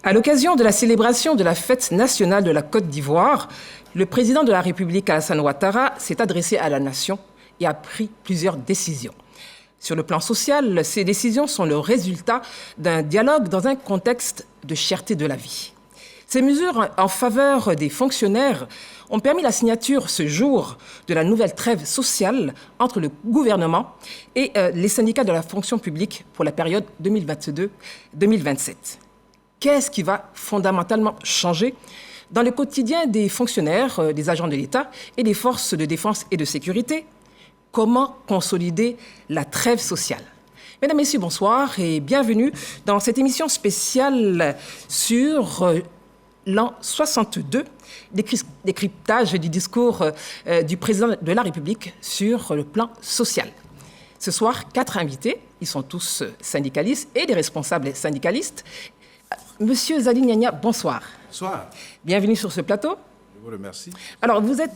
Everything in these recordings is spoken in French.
À l'occasion de la célébration de la fête nationale de la Côte d'Ivoire, le président de la République, Alassane Ouattara, s'est adressé à la nation et a pris plusieurs décisions. Sur le plan social, ces décisions sont le résultat d'un dialogue dans un contexte de cherté de la vie. Ces mesures en faveur des fonctionnaires ont permis la signature ce jour de la nouvelle trêve sociale entre le gouvernement et les syndicats de la fonction publique pour la période 2022-2027. Qu'est-ce qui va fondamentalement changer dans le quotidien des fonctionnaires, des agents de l'État et des forces de défense et de sécurité? Comment consolider la trêve sociale? Mesdames, Messieurs, bonsoir et bienvenue dans cette émission spéciale sur l'an 62, décryptage du discours du président de la République sur le plan social. Ce soir, 4 invités, ils sont tous syndicalistes et des responsables syndicalistes. Monsieur Zali Niania, bonsoir. Bonsoir. Bienvenue sur ce plateau. Je vous remercie. Alors, vous êtes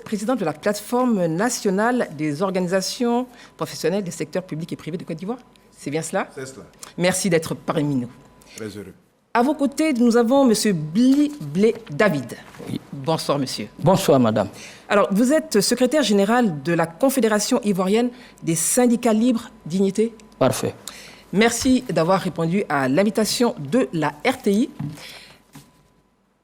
président de la plateforme nationale des organisations professionnelles des secteurs publics et privés de Côte d'Ivoire. C'est bien cela? C'est cela. Merci d'être parmi nous. Très heureux. À vos côtés, nous avons M. Bli Blé David. Oui. Bonsoir, monsieur. Bonsoir, madame. Alors, vous êtes secrétaire général de la Confédération ivoirienne des syndicats libres Dignité. Parfait. Merci d'avoir répondu à l'invitation de la RTI.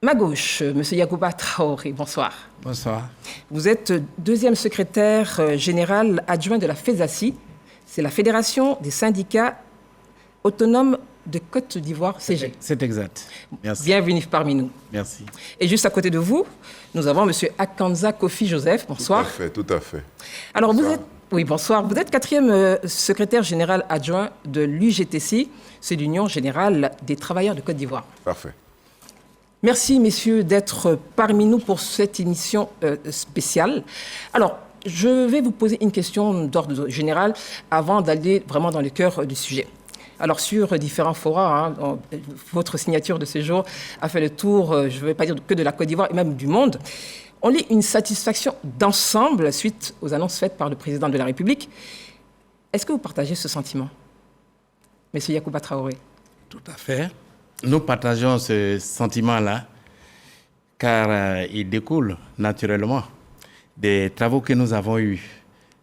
Ma gauche, M. Yacouba Traoré, bonsoir. Bonsoir. Vous êtes deuxième secrétaire général adjoint de la FESACI, c'est la Fédération des syndicats autonomes de Côte d'Ivoire, CG. C'est exact. Merci. Bienvenue parmi nous. Merci. Et juste à côté de vous, nous avons M. Akanza Kofi Joseph, bonsoir. Tout à fait. Alors bonsoir. Bonsoir. Vous êtes quatrième secrétaire général adjoint de l'UGTC, c'est l'Union générale des travailleurs de Côte d'Ivoire. Parfait. Merci, messieurs, d'être parmi nous pour cette émission spéciale. Alors, je vais vous poser une question d'ordre général avant d'aller vraiment dans le cœur du sujet. Alors, sur différents forums, votre signature de ce jour a fait le tour, je ne vais pas dire que de la Côte d'Ivoire, et même du monde. On lit une satisfaction d'ensemble suite aux annonces faites par le président de la République. Est-ce que vous partagez ce sentiment, Monsieur Yacouba Traoré? Tout à fait. Nous partageons ce sentiment-là, car il découle naturellement des travaux que nous avons eu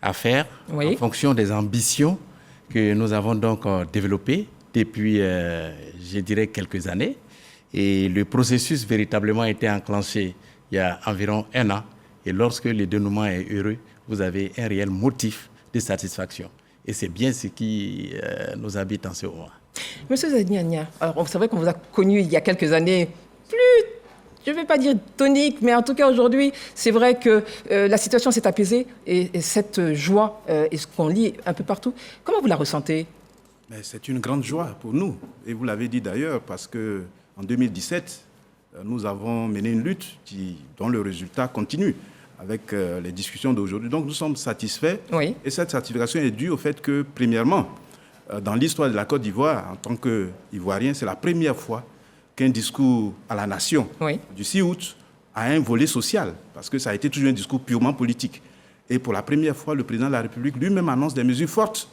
à faire en fonction des ambitions que nous avons donc développées depuis, je dirais, quelques années. Et le processus véritablement a été enclenché il y a environ 1 an. Et lorsque le dénouement est heureux, vous avez un réel motif de satisfaction. Et c'est bien ce qui nous habite en ce moment. Monsieur Zadniania, alors c'est vrai qu'on vous a connu il y a quelques années, plus, je ne vais pas dire tonique, mais en tout cas aujourd'hui, c'est vrai que la situation s'est apaisée et cette joie est ce qu'on lit un peu partout. Comment vous la ressentez? Mais c'est une grande joie pour nous. Et vous l'avez dit d'ailleurs, parce qu'en 2017, nous avons mené une lutte dont le résultat continue avec les discussions d'aujourd'hui. Donc nous sommes satisfaits. Oui. Et cette satisfaction est due au fait que, premièrement, dans l'histoire de la Côte d'Ivoire, en tant qu'Ivoirien, c'est la première fois qu'un discours à la nation du 6 août a un volet social, parce que ça a été toujours un discours purement politique. Et pour la première fois, le président de la République lui-même annonce des mesures fortes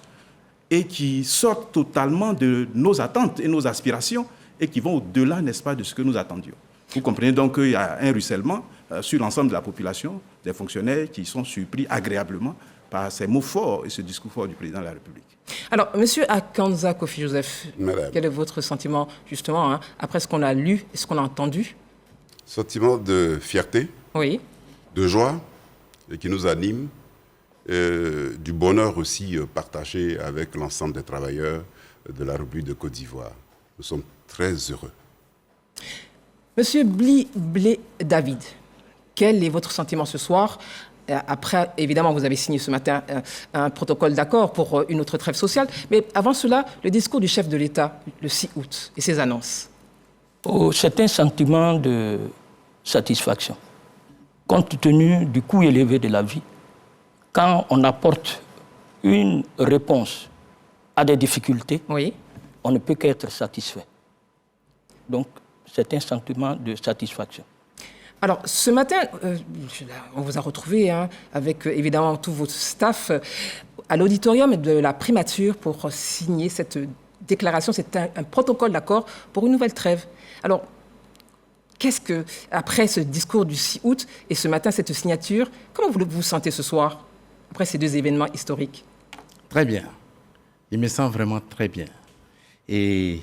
et qui sortent totalement de nos attentes et nos aspirations et qui vont au-delà, n'est-ce pas, de ce que nous attendions. Vous comprenez donc qu'il y a un ruissellement sur l'ensemble de la population, des fonctionnaires qui sont surpris agréablement par ces mots forts et ce discours fort du président de la République. Alors, Monsieur Akanza Kofi Joseph, Madame. Quel est votre sentiment, justement, après ce qu'on a lu et ce qu'on a entendu? Sentiment de fierté, de joie et qui nous anime, du bonheur aussi partagé avec l'ensemble des travailleurs de la République de Côte d'Ivoire. Nous sommes très heureux. Monsieur Bli Blé David, quel est votre sentiment ce soir? Après, évidemment, vous avez signé ce matin un protocole d'accord pour une autre trêve sociale. Mais avant cela, le discours du chef de l'État, le 6 août, et ses annonces. C'est un sentiment de satisfaction. Compte tenu du coût élevé de la vie, quand on apporte une réponse à des difficultés, on ne peut qu'être satisfait. Donc, c'est un sentiment de satisfaction. Alors, ce matin, on vous a retrouvé avec évidemment tout votre staff à l'auditorium de la primature pour signer cette déclaration, c'est un protocole d'accord pour une nouvelle trêve. Alors, qu'est-ce que, après ce discours du 6 août et ce matin, cette signature, comment vous vous sentez ce soir, après ces deux événements historiques? Très bien. Il me sent vraiment très bien. Et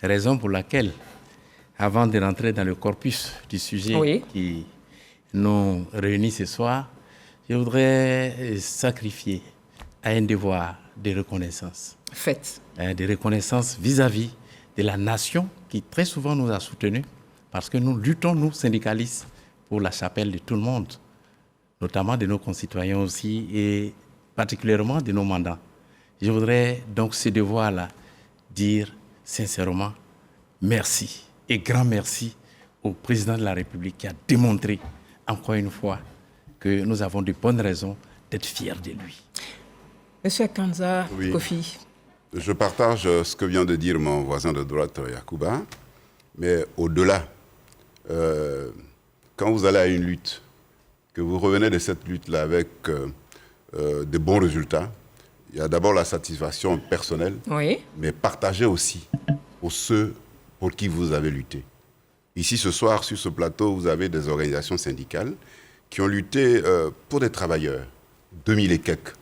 raison pour laquelle, avant de rentrer dans le corpus du sujet qui nous réunit ce soir, je voudrais sacrifier à un devoir de reconnaissance. Faites. De reconnaissance vis-à-vis de la nation qui très souvent nous a soutenus parce que nous luttons, nous, syndicalistes, pour la chapelle de tout le monde, notamment de nos concitoyens aussi et particulièrement de nos mandants. Je voudrais donc ce devoir-là dire sincèrement merci et grand merci au président de la République qui a démontré encore une fois que nous avons de bonnes raisons d'être fiers de lui. Monsieur Akanza, Kofi. Je partage ce que vient de dire mon voisin de droite, Yacouba, mais au-delà, quand vous allez à une lutte, que vous revenez de cette lutte-là avec de bons résultats, il y a d'abord la satisfaction personnelle, mais partagée aussi pour ceux pour qui vous avez lutté. Ici, ce soir, sur ce plateau, vous avez des organisations syndicales qui ont lutté pour des travailleurs, 2000 et quelques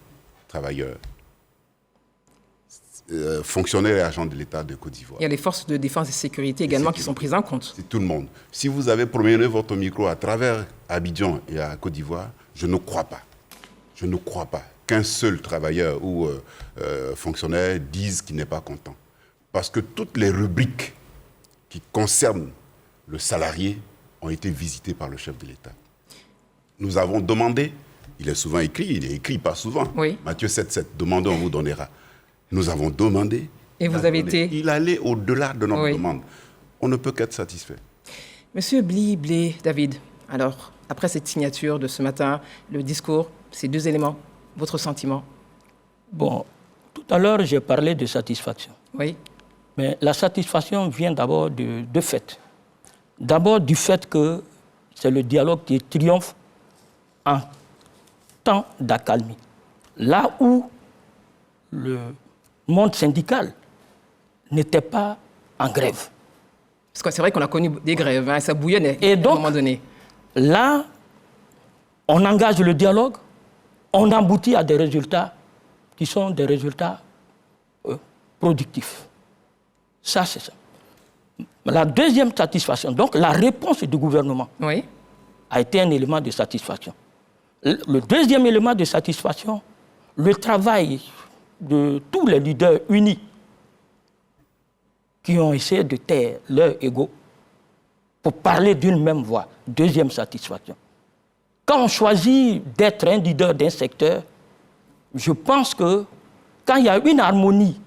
travailleurs, fonctionnaires et agents de l'État de Côte d'Ivoire. Il y a les forces de défense et sécurité également qui sont prises en compte. C'est tout le monde. Si vous avez promené votre micro à travers Abidjan et à Côte d'Ivoire, je ne crois pas qu'un seul travailleur ou fonctionnaire dise qu'il n'est pas content. Parce que toutes les rubriques qui concernent le salarié ont été visitées par le chef de l'État. Nous avons demandé, il est souvent écrit, il est écrit pas souvent, Matthieu 7,7, demandez, on vous donnera. Nous avons demandé. Et vous avez été... Il allait au-delà de notre demande. On ne peut qu'être satisfait. Monsieur Bli David, alors, après cette signature de ce matin, le discours, ces deux éléments, votre sentiment? Bon, tout à l'heure, j'ai parlé de satisfaction. Oui. Mais la satisfaction vient d'abord de deux faits. D'abord du fait que c'est le dialogue qui triomphe en temps d'accalmie. Là où le monde syndical n'était pas en grève. Parce que c'est vrai qu'on a connu des grèves, ça bouillonnait et donc, à un moment donné. Là, on engage le dialogue, on aboutit à des résultats qui sont des résultats productifs. Ça, c'est ça. La deuxième satisfaction, donc la réponse du gouvernement a été un élément de satisfaction. Le deuxième élément de satisfaction, le travail de tous les leaders unis qui ont essayé de taire leur ego pour parler d'une même voix. Deuxième satisfaction. Quand on choisit d'être un leader d'un secteur, je pense que quand il y a une harmonie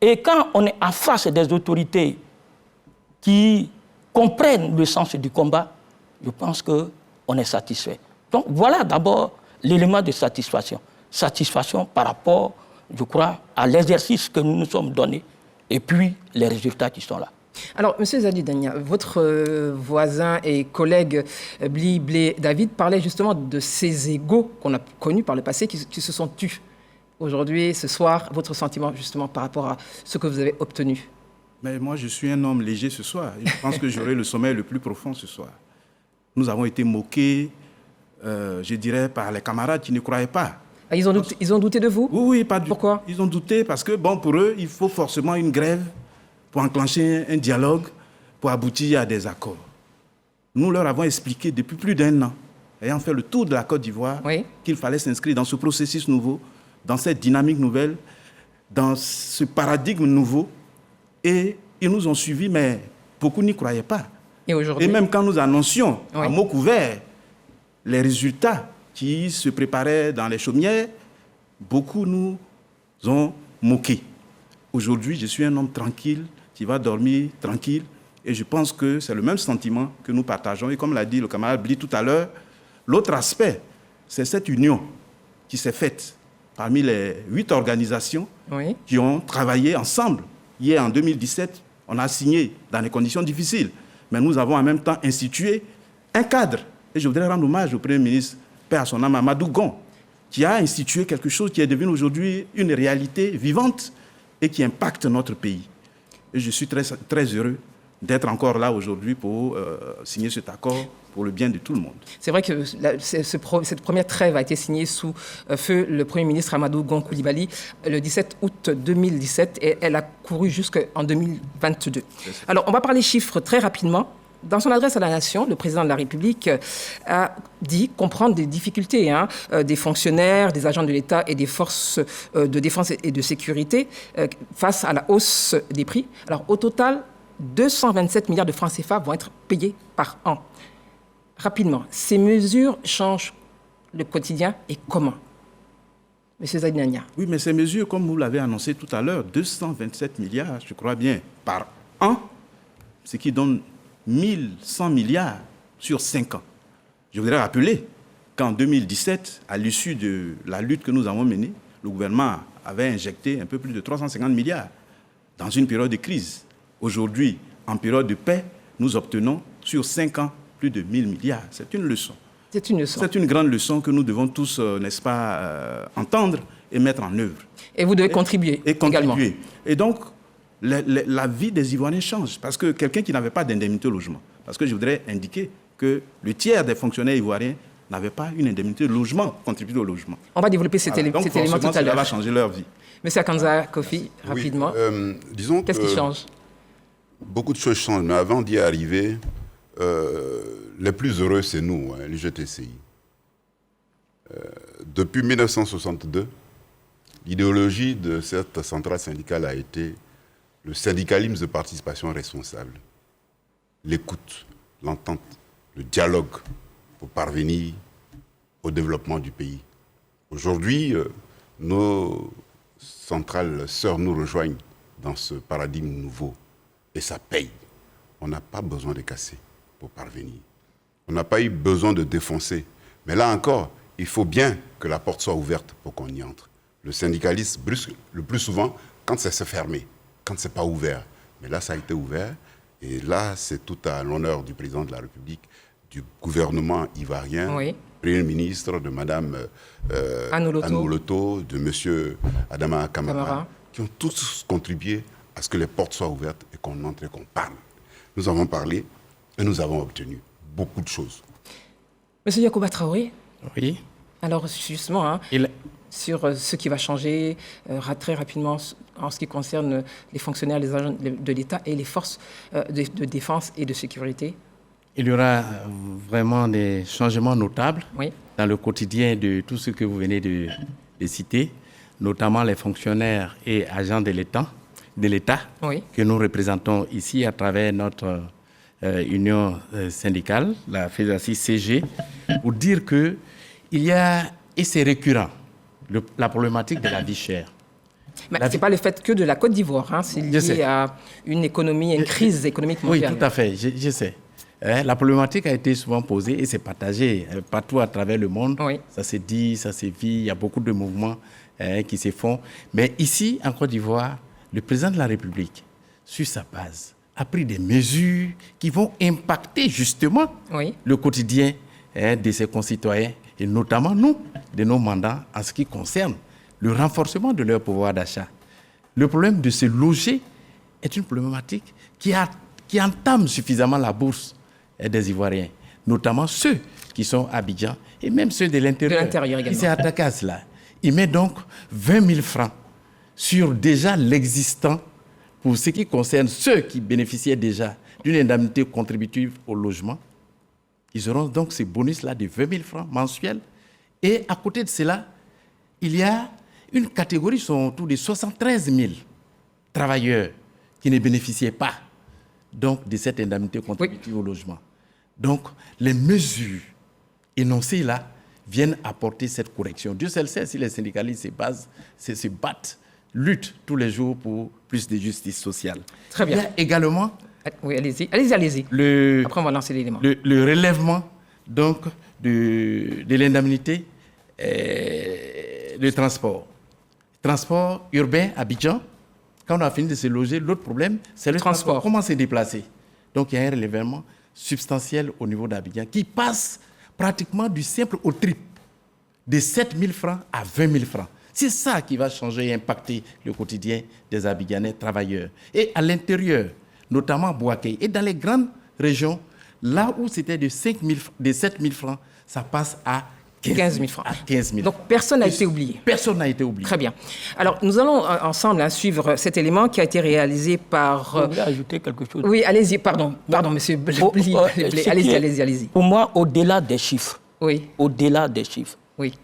et quand on est en face des autorités qui comprennent le sens du combat, je pense qu'on est satisfait. Donc voilà d'abord l'élément de satisfaction. Satisfaction par rapport, je crois, à l'exercice que nous nous sommes donnés et puis les résultats qui sont là. Alors, M. Zadi Dania, votre voisin et collègue Bli David parlait justement de ces égos qu'on a connus par le passé qui se sont tus. Aujourd'hui, ce soir, votre sentiment justement par rapport à ce que vous avez obtenu? Mais moi, je suis un homme léger ce soir. Je pense que j'aurai le sommeil le plus profond ce soir. Nous avons été moqués, je dirais, par les camarades qui ne croyaient pas. Ah, ils ont douté de vous? Oui, pas du tout. Pourquoi? Ils ont douté parce que, bon, pour eux, il faut forcément une grève pour enclencher un dialogue, pour aboutir à des accords. Nous leur avons expliqué depuis plus d'1 an, ayant fait le tour de la Côte d'Ivoire, qu'il fallait s'inscrire dans ce processus nouveau, dans cette dynamique nouvelle, dans ce paradigme nouveau. Et ils nous ont suivis, mais beaucoup n'y croyaient pas. Et même quand nous annoncions à mots couverts les résultats qui se préparaient dans les chaumières, beaucoup nous ont moqués. Aujourd'hui, je suis un homme tranquille, qui va dormir tranquille, et je pense que c'est le même sentiment que nous partageons. Et comme l'a dit le camarade Bli tout à l'heure, l'autre aspect, c'est cette union qui s'est faite parmi les 8 organisations qui ont travaillé ensemble. Hier, en 2017, on a signé dans des conditions difficiles, mais nous avons en même temps institué un cadre. Et je voudrais rendre hommage au Premier ministre, Père à son âme, Amadou Gon, qui a institué quelque chose qui est devenu aujourd'hui une réalité vivante et qui impactent notre pays. Et je suis très, très heureux d'être encore là aujourd'hui pour signer cet accord pour le bien de tout le monde. C'est vrai que cette première trêve a été signée sous feu le Premier ministre Amadou Gon Coulibaly le 17 août 2017 et elle a couru jusqu'en 2022. Alors, on va parler chiffres très rapidement. Dans son adresse à la Nation, le président de la République a dit comprendre des difficultés des fonctionnaires, des agents de l'État et des forces de défense et de sécurité face à la hausse des prix. Alors, au total, 227 milliards de francs CFA vont être payés par an. Rapidement, ces mesures changent le quotidien et comment? Monsieur Zaïd-Nania. Oui, mais ces mesures, comme vous l'avez annoncé tout à l'heure, 227 milliards, je crois bien, par an, ce qui donne 1100 milliards sur 5 ans. Je voudrais rappeler qu'en 2017, à l'issue de la lutte que nous avons menée, le gouvernement avait injecté un peu plus de 350 milliards dans une période de crise. Aujourd'hui, en période de paix, nous obtenons sur 5 ans plus de 1000 milliards. C'est une leçon. C'est une leçon. C'est une grande leçon que nous devons tous, n'est-ce pas, entendre et mettre en œuvre. Et vous devez contribuer également. Et donc, la vie des Ivoiriens change. Parce que quelqu'un qui n'avait pas d'indemnité de logement, parce que je voudrais indiquer que le tiers des fonctionnaires ivoiriens n'avaient pas une indemnité de logement, contribué au logement. On va développer cet élément tout à l'heure. Ça va changer leur vie. Monsieur Akanza Kofi, rapidement. Oui, disons qu'est-ce qui change? Beaucoup de choses changent, mais avant d'y arriver, les plus heureux, c'est nous, l'UGTCI. Depuis 1962, l'idéologie de cette centrale syndicale a été le syndicalisme de participation responsable, l'écoute, l'entente, le dialogue pour parvenir au développement du pays. Aujourd'hui, nos centrales sœurs nous rejoignent dans ce paradigme nouveau et ça paye. On n'a pas besoin de casser pour parvenir. On n'a pas eu besoin de défoncer. Mais là encore, il faut bien que la porte soit ouverte pour qu'on y entre. Le syndicalisme brusque le plus souvent quand c'est fermé, quand c'est pas ouvert. Mais là, ça a été ouvert. Et là, c'est tout à l'honneur du président de la République, du gouvernement ivoirien, du Premier ministre, de Mme Annou Loto, de M. Adama Kamara, qui ont tous contribué à ce que les portes soient ouvertes et qu'on entre et qu'on parle. Nous avons parlé et nous avons obtenu beaucoup de choses. Monsieur Yacouba Traoré. Oui. Alors, justement, sur ce qui va changer très rapidement en ce qui concerne les fonctionnaires, les agents de l'État et les forces de défense et de sécurité. Il y aura vraiment des changements notables dans le quotidien de tout ce que vous venez de citer, notamment les fonctionnaires et agents de l'État que nous représentons ici à travers notre union syndicale, la FESACI-CG, pour dire qu'il y a, et c'est récurrent, la problématique de la vie chère. Mais ce n'est pas le fait que de la Côte d'Ivoire, c'est lié à une économie, une crise économique mondiale. Oui, tout à fait, je sais. La problématique a été souvent posée et c'est partagé partout à travers le monde. Ça se dit, ça se vit, il y a beaucoup de mouvements qui se font. Mais ici, en Côte d'Ivoire, le président de la République, sur sa base, a pris des mesures qui vont impacter justement le quotidien de ses concitoyens et notamment nous, de nos mandats, en ce qui concerne le renforcement de leur pouvoir d'achat. Le problème de se loger est une problématique qui entame suffisamment la bourse des Ivoiriens, notamment ceux qui sont à Abidjan et même ceux de l'intérieur qui s'est attaqué à cela. Il met donc 20 000 francs sur déjà l'existant pour ce qui concerne ceux qui bénéficiaient déjà d'une indemnité contributive au logement. Ils auront donc ces bonus-là de 20 000 francs mensuels. Et à côté de cela, il y a une catégorie, sont autour de 73 000 travailleurs qui ne bénéficiaient pas donc, de cette indemnité contributive au logement. Donc, les mesures énoncées là viennent apporter cette correction. Dieu seul sait si les syndicalistes se battent, luttent tous les jours pour plus de justice sociale. Très bien. Il y a également... Oui, allez-y. Après, on va lancer l'élément. Le relèvement donc, de l'indemnité de transport. Transport urbain à Abidjan, quand on a fini de se loger, l'autre problème, c'est le transport. Comment se déplacer? Donc, il y a un relèvement substantiel au niveau d'Abidjan qui passe pratiquement du simple au triple, de 7 000 francs à 20 000 francs. C'est ça qui va changer et impacter le quotidien des Abidjanais travailleurs. Et à l'intérieur, notamment à Bouaké, et dans les grandes régions, là où c'était de 7 000 francs, ça passe à 15 000 francs. 15 000. Donc personne n'a été oublié. Personne n'a été oublié. Très bien. Alors nous allons ensemble suivre cet élément qui a été réalisé par... Vous voulez ajouter quelque chose? Oui, allez-y, pardon, monsieur Blé. Allez-y. Pour moi, au-delà des chiffres, oui. Au-delà des chiffres, oui.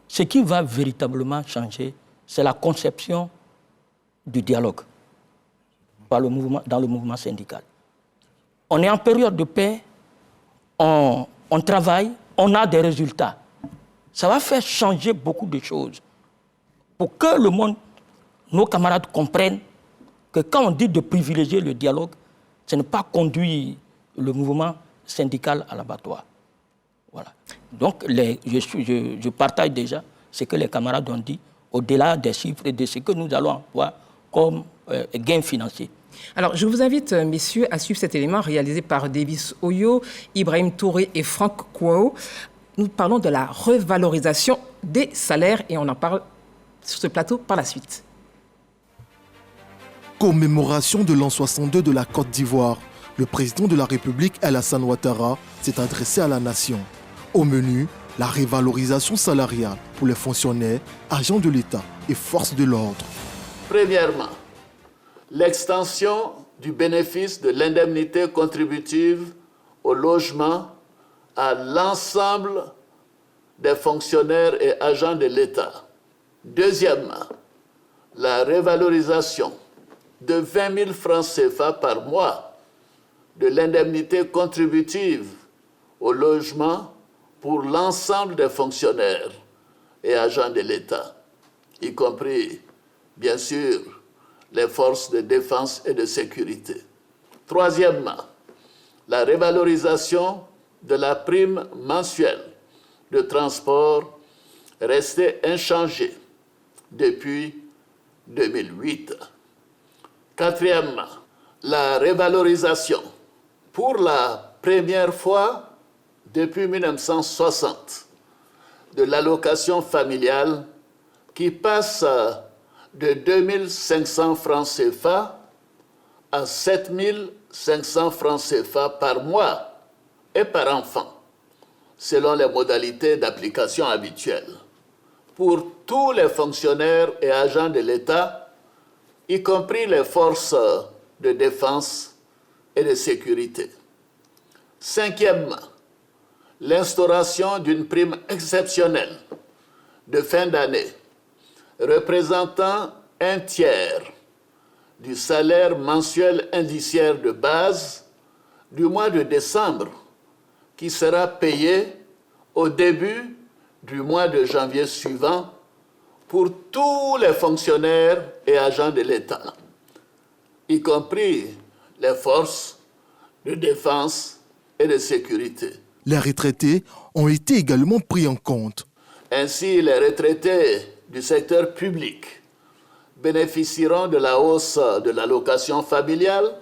Ce qui va véritablement changer, c'est la conception du dialogue dans le mouvement syndical. On est en période de paix, on travaille, on a des résultats. Ça va faire changer beaucoup de choses pour que le monde, nos camarades comprennent que quand on dit de privilégier le dialogue, ce n'est pas conduire le mouvement syndical à l'abattoir. Voilà. Donc, je partage déjà ce que les camarades ont dit, au-delà des chiffres et de ce que nous allons avoir comme gain financier. Alors, je vous invite, messieurs, à suivre cet élément réalisé par Davis Oyo, Ibrahim Touré et Franck Kouao. Nous parlons de la revalorisation des salaires et on en parle sur ce plateau par la suite. Commémoration de l'an 62 de la Côte d'Ivoire. Le président de la République, Alassane Ouattara, s'est adressé à la nation. Au menu, la revalorisation salariale pour les fonctionnaires, agents de l'État et forces de l'ordre. Premièrement, l'extension du bénéfice de l'indemnité contributive au logement à l'ensemble des fonctionnaires et agents de l'État. Deuxièmement, la revalorisation de 20 000 francs CFA par mois de l'indemnité contributive au logement pour l'ensemble des fonctionnaires et agents de l'État, y compris, bien sûr, les forces de défense et de sécurité. Troisièmement, la revalorisation de la prime mensuelle de transport restée inchangée depuis 2008. Quatrièmement, la revalorisation pour la première fois depuis 1960 de l'allocation familiale qui passe de 2 500 francs CFA à 7 500 francs CFA par mois et par enfant, selon les modalités d'application habituelles, pour tous les fonctionnaires et agents de l'État, y compris les forces de défense et de sécurité. Cinquièmement, l'instauration d'une prime exceptionnelle de fin d'année représentant un tiers du salaire mensuel indiciaire de base du mois de décembre qui sera payé au début du mois de janvier suivant pour tous les fonctionnaires et agents de l'État, y compris les forces de défense et de sécurité. Les retraités ont été également pris en compte. Ainsi, les retraités du secteur public bénéficieront de la hausse de l'allocation familiale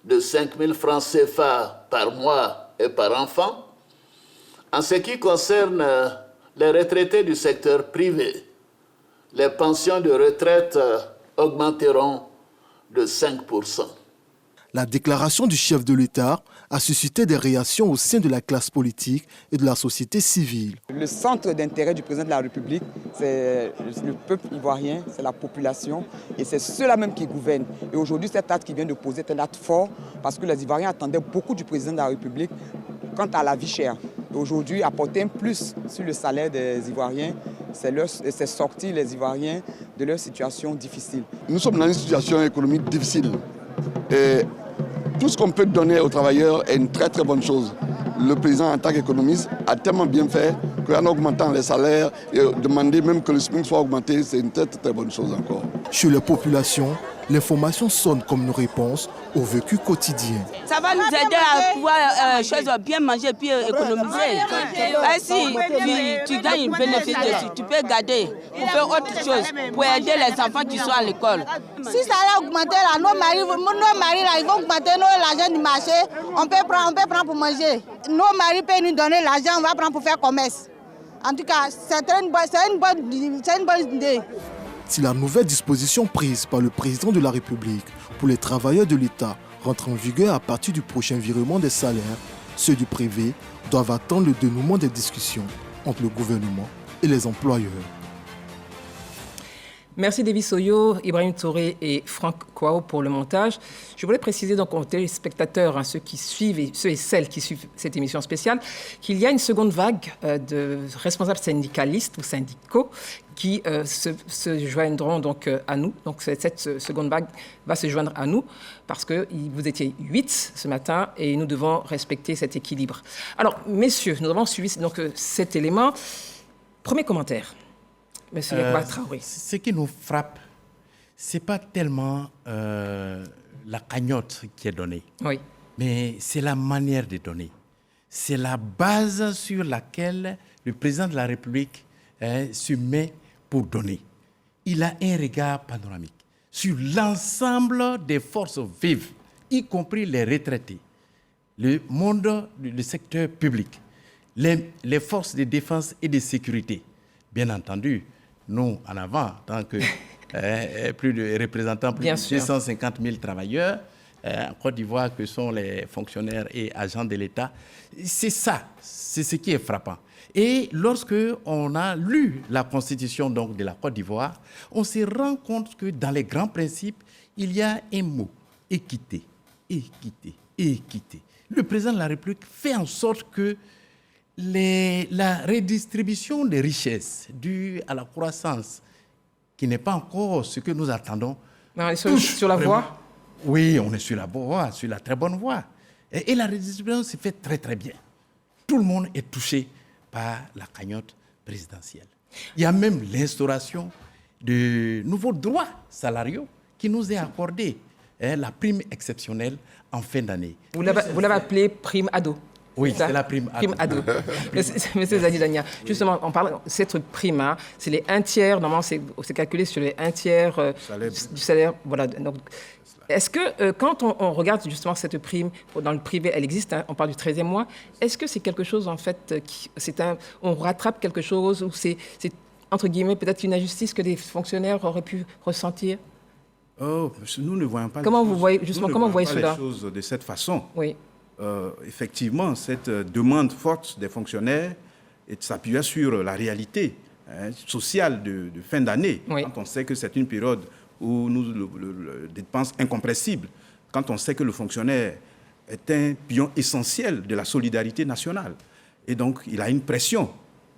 de 5 000 francs CFA par mois et par enfant. En ce qui concerne les retraités du secteur privé, les pensions de retraite augmenteront de 5%. La déclaration du chef de l'État a suscité des réactions au sein de la classe politique et de la société civile. Le centre d'intérêt du président de la République, c'est le peuple ivoirien, c'est la population et c'est ceux-là même qui gouvernent. Et aujourd'hui, cet acte qui vient de poser est un acte fort parce que les Ivoiriens attendaient beaucoup du président de la République quant à la vie chère. Et aujourd'hui, apporter un plus sur le salaire des Ivoiriens, c'est sortir les Ivoiriens de leur situation difficile. Nous sommes dans une situation économique difficile. Et tout ce qu'on peut donner aux travailleurs est une très très bonne chose. Le président en tant qu'économiste a tellement bien fait qu'en augmentant les salaires et demander même que le SMIC soit augmenté, c'est une très très bonne chose encore. Chez les populations, l'information sonne comme une réponse au vécu quotidien. Ça va nous aider à pouvoir bien manger et puis économiser. Si tu gagnes une bénéfice dessus, tu peux garder pour faire autre chose, pour aider les enfants qui sont à l'école. Si ça a augmenté, là, nos maris là, ils vont augmenter l'argent du marché, on peut prendre pour manger. Nos maris peuvent nous donner l'argent, on va prendre pour faire commerce. En tout cas, c'est une bonne idée. Si la nouvelle disposition prise par le président de la République pour les travailleurs de l'État rentre en vigueur à partir du prochain virement des salaires, ceux du privé doivent attendre le dénouement des discussions entre le gouvernement et les employeurs. Merci Davis Oyo, Ibrahim Touré et Franck Kouao pour le montage. Je voulais préciser donc aux téléspectateurs, ceux et celles qui suivent cette émission spéciale, qu'il y a une seconde vague de responsables syndicalistes ou syndicaux qui se joindront donc à nous. Donc cette seconde vague va se joindre à nous parce que vous étiez 8 ce matin et nous devons respecter cet équilibre. Alors messieurs, nous avons suivi donc cet élément. Premier commentaire. Monsieur Yakuba Traoré. Ce qui nous frappe, ce n'est pas tellement la cagnotte qui est donnée, mais c'est la manière de donner. C'est la base sur laquelle le président de la République se met pour donner. Il a un regard panoramique sur l'ensemble des forces vives, y compris les retraités, le monde, le secteur public, les forces de défense et de sécurité. Bien entendu, nous, en avant, en tant que représentant plus de 250 000 travailleurs, en Côte d'Ivoire, que sont les fonctionnaires et agents de l'État, c'est ça, c'est ce qui est frappant. Et lorsque on a lu la constitution donc, de la Côte d'Ivoire, on se rend compte que dans les grands principes, il y a un mot, équité, équité, équité. Le président de la République fait en sorte que la redistribution des richesses dues à la croissance, qui n'est pas encore ce que nous attendons. On est sur la voie? Oui, on est sur la voie, sur la très bonne voie. Et la redistribution se fait très très bien. Tout le monde est touché par la cagnotte présidentielle. Il y a même l'instauration de nouveaux droits salariaux qui nous est accordé, la prime exceptionnelle en fin d'année. Vous l'avez appelée prime ado? Oui, c'est la prime ado. Monsieur Zadidania, justement, on parle de cette prime, c'est les 1/3, normalement c'est calculé sur les 1/3 du salaire. Voilà. Donc, est-ce que quand on regarde justement cette prime, dans le privé, elle existe, on parle du 13e mois, est-ce que c'est quelque chose en fait, on rattrape quelque chose ou c'est entre guillemets peut-être une injustice que des fonctionnaires auraient pu ressentir? Nous ne voyons pas comment vous voyez cela? Les choses de cette façon. Oui. Effectivement, cette demande forte des fonctionnaires s'appuie sur la réalité sociale de fin d'année. Oui. Quand on sait que c'est une période où des dépenses incompressibles, quand on sait que le fonctionnaire est un pion essentiel de la solidarité nationale. Et donc, il a une pression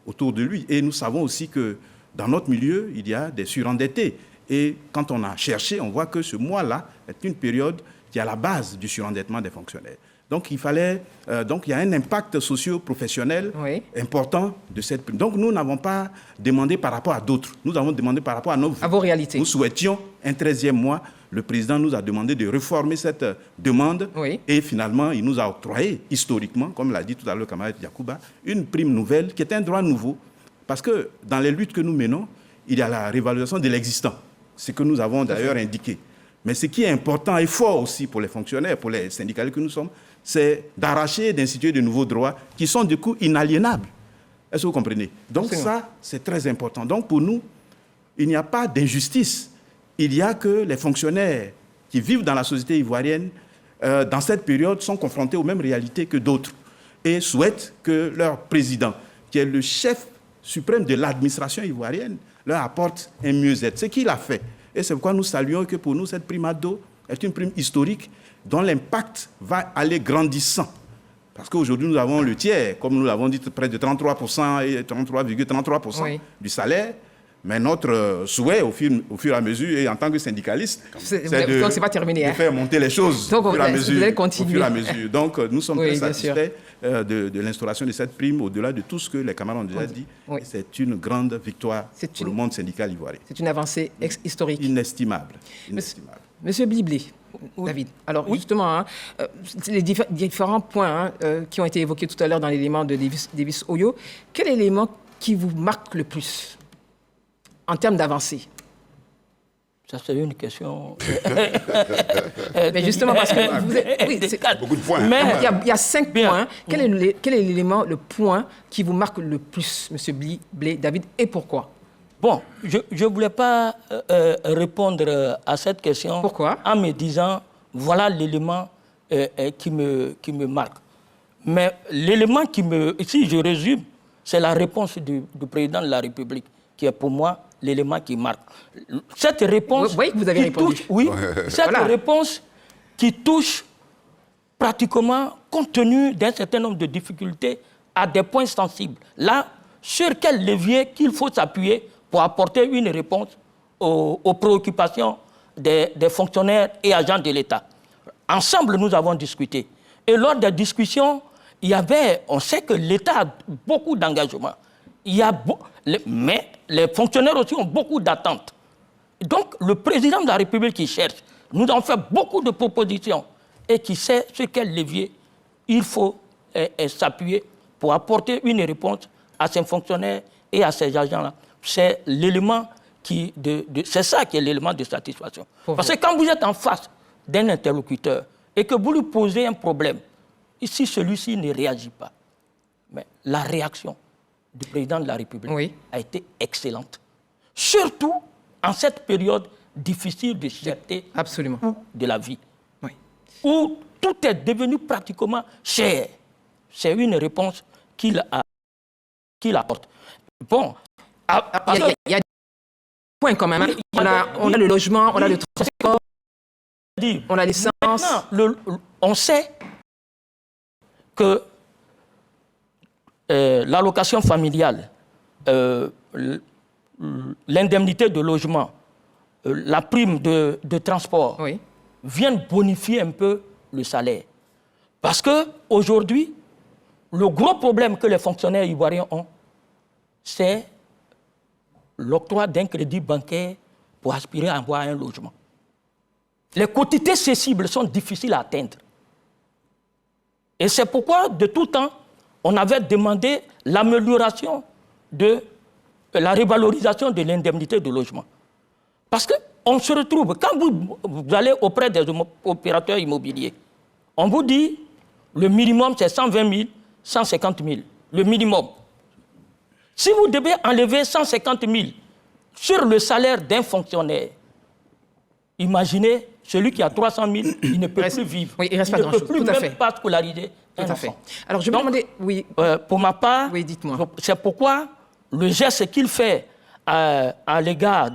autour de lui. Et nous savons aussi que dans notre milieu, il y a des surendettés. Et quand on a cherché, on voit que ce mois-là est une période qui est à la base du surendettement des fonctionnaires. Donc, il y a un impact socio-professionnel important de cette prime. Donc, nous n'avons pas demandé par rapport à d'autres. Nous avons demandé par rapport à vos réalités. Nous souhaitions un 13e mois. Le président nous a demandé de réformer cette demande. Et finalement, il nous a octroyé, historiquement, comme l'a dit tout à l'heure le camarade Yakuba, une prime nouvelle qui est un droit nouveau. Parce que dans les luttes que nous menons, il y a la révalorisation de l'existant. Ce que nous avons d'ailleurs indiqué. Mais ce qui est important et fort aussi pour les fonctionnaires, pour les syndicalistes que nous sommes, c'est d'arracher et d'instituer de nouveaux droits qui sont du coup inaliénables. Est-ce que vous comprenez? Donc ça, c'est très important. Donc pour nous, il n'y a pas d'injustice. Il y a que les fonctionnaires qui vivent dans la société ivoirienne, dans cette période, sont confrontés aux mêmes réalités que d'autres et souhaitent que leur président, qui est le chef suprême de l'administration ivoirienne, leur apporte un mieux-être. Ce qu'il a fait. Et c'est pourquoi nous saluons que pour nous, cette prime ado est une prime historique dont l'impact va aller grandissant. Parce qu'aujourd'hui, nous avons le tiers, comme nous l'avons dit, près de 33% et 33,33% du salaire. Mais notre souhait, au fur et à mesure, et en tant que syndicaliste, c'est de faire monter les choses au fur et à mesure. Donc, nous sommes très satisfaits de l'instauration de cette prime, au-delà de tout ce que les camarades ont déjà dit. C'est une grande victoire pour le monde syndical ivoirien. C'est une avancée historique. Inestimable. Monsieur Bliblé, David, alors justement, les différents points qui ont été évoqués tout à l'heure dans l'élément de Davis Oyo, quel élément qui vous marque le plus en termes d'avancée? Ça, c'est une question... Mais justement, parce que vous êtes... Oui, c'est beaucoup de points. Mais il y a 5 points. Quel est l'élément, le point qui vous marque le plus, M. Blé David, et pourquoi? Bon, je ne voulais pas répondre à cette question. Pourquoi? En me disant, voilà l'élément qui me marque. Mais l'élément qui me... Si je résume, c'est la réponse du président de la République, qui est pour moi l'élément qui marque. Cette réponse... Vous voyez que vous avez répondu. Cette réponse qui touche pratiquement, compte tenu d'un certain nombre de difficultés, à des points sensibles. Là, sur quel levier qu'il faut s'appuyer pour apporter une réponse aux préoccupations des fonctionnaires et agents de l'État. Ensemble, nous avons discuté. Et lors des discussions, on sait que l'État a beaucoup d'engagements. Mais les fonctionnaires aussi ont beaucoup d'attentes. Donc, le président de la République qui cherche, nous avons fait beaucoup de propositions et qui sait sur quel levier il faut s'appuyer pour apporter une réponse à ces fonctionnaires et à ces agents-là. C'est l'élément c'est ça qui est l'élément de satisfaction. Parce que quand vous êtes en face d'un interlocuteur et que vous lui posez un problème, si celui-ci ne réagit pas, mais la réaction du président de la République a été excellente. Surtout en cette période difficile de cherté de la vie, où tout est devenu pratiquement cher. C'est une réponse qu'il apporte. Bon, il y a des points quand même. Hein. On a le logement, on a le transport, on a l'essence. On sait que l'allocation familiale, l'indemnité de logement, la prime de transport viennent bonifier un peu le salaire. Parce qu'aujourd'hui, le gros problème que les fonctionnaires ivoiriens ont, c'est l'octroi d'un crédit bancaire pour aspirer à avoir un logement. Les quotités cessibles sont difficiles à atteindre. Et c'est pourquoi, de tout temps, on avait demandé l'amélioration de la revalorisation de l'indemnité de logement. Parce qu'on se retrouve, quand vous allez auprès des opérateurs immobiliers, on vous dit le minimum c'est 120 000, 150 000, le minimum. Si vous devez enlever 150 000 sur le salaire d'un fonctionnaire, imaginez celui qui a 300 000, il ne peut plus vivre. Oui, il reste pas grand-chose. Il ne peut plus même pas scolariser un enfant. Alors, je vais demander... Oui. Pour ma part, dites-moi. C'est pourquoi le geste qu'il fait à l'égard,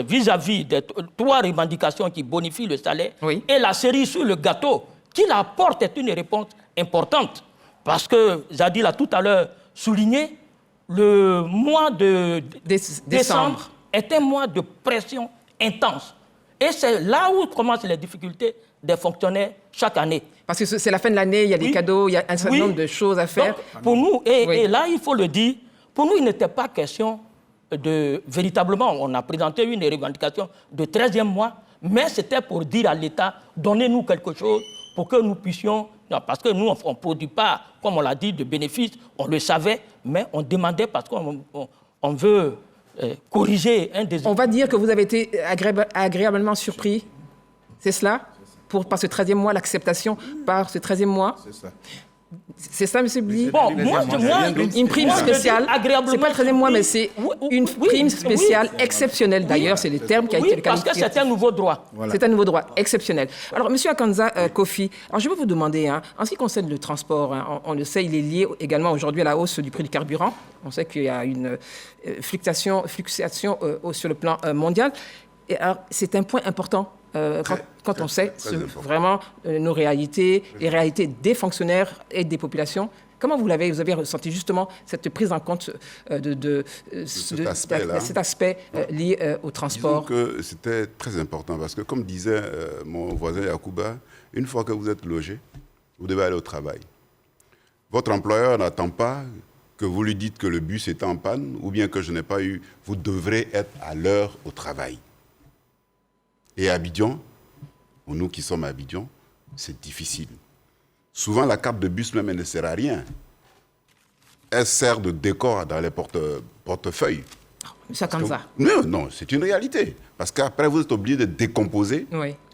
vis-à-vis des 3 revendications qui bonifient le salaire et la cerise sur le gâteau qu'il apporte est une réponse importante. Parce que, Zadil a tout à l'heure souligné, le mois de décembre est un mois de pression intense. Et c'est là où commencent les difficultés des fonctionnaires chaque année. Parce que c'est la fin de l'année, il y a des cadeaux, il y a un certain nombre de choses à faire. Donc, pour nous, et là, il faut le dire, pour nous, il n'était pas question de... Véritablement, on a présenté une revendication de 13e mois, mais c'était pour dire à l'État, donnez-nous quelque chose pour que nous puissions... Non, parce que nous, on ne produit pas, comme on l'a dit, de bénéfices, on le savait, mais on demandait parce qu'on veut corriger un des... On va dire que vous avez été agréablement surpris, c'est cela? Par ce 13e mois, l'acceptation par ce 13e mois? C'est ça. C'est ça, M. Bly? Bon, moi, une prime spéciale, c'est pas le 13e mois, mais c'est une prime spéciale exceptionnelle. D'ailleurs, c'est le terme qui a été qualifié. Parce que c'est un nouveau droit. Voilà. C'est un nouveau droit exceptionnel. Alors, M. Akanza Kofi, alors je vais vous demander, en ce qui concerne le transport, on le sait, il est lié également aujourd'hui à la hausse du prix du carburant. On sait qu'il y a une fluctuation sur le plan mondial. Et alors, c'est un point important. Quand on sait vraiment nos réalités, les réalités des fonctionnaires et des populations. Comment vous avez ressenti justement cette prise en compte de cet aspect lié au transport? Disons que c'était très important parce que, comme disait mon voisin Yacouba, une fois que vous êtes logé, vous devez aller au travail. Votre employeur n'attend pas que vous lui dites que le bus est en panne ou bien que je n'ai pas eu. Vous devrez être à l'heure au travail. Et à Abidjan, pour nous qui sommes à Abidjan, c'est difficile. Souvent, la carte de bus même, elle ne sert à rien. Elle sert de décor dans les portefeuilles. M. Akanza. Non, c'est une réalité. Parce qu'après, vous êtes obligé de décomposer,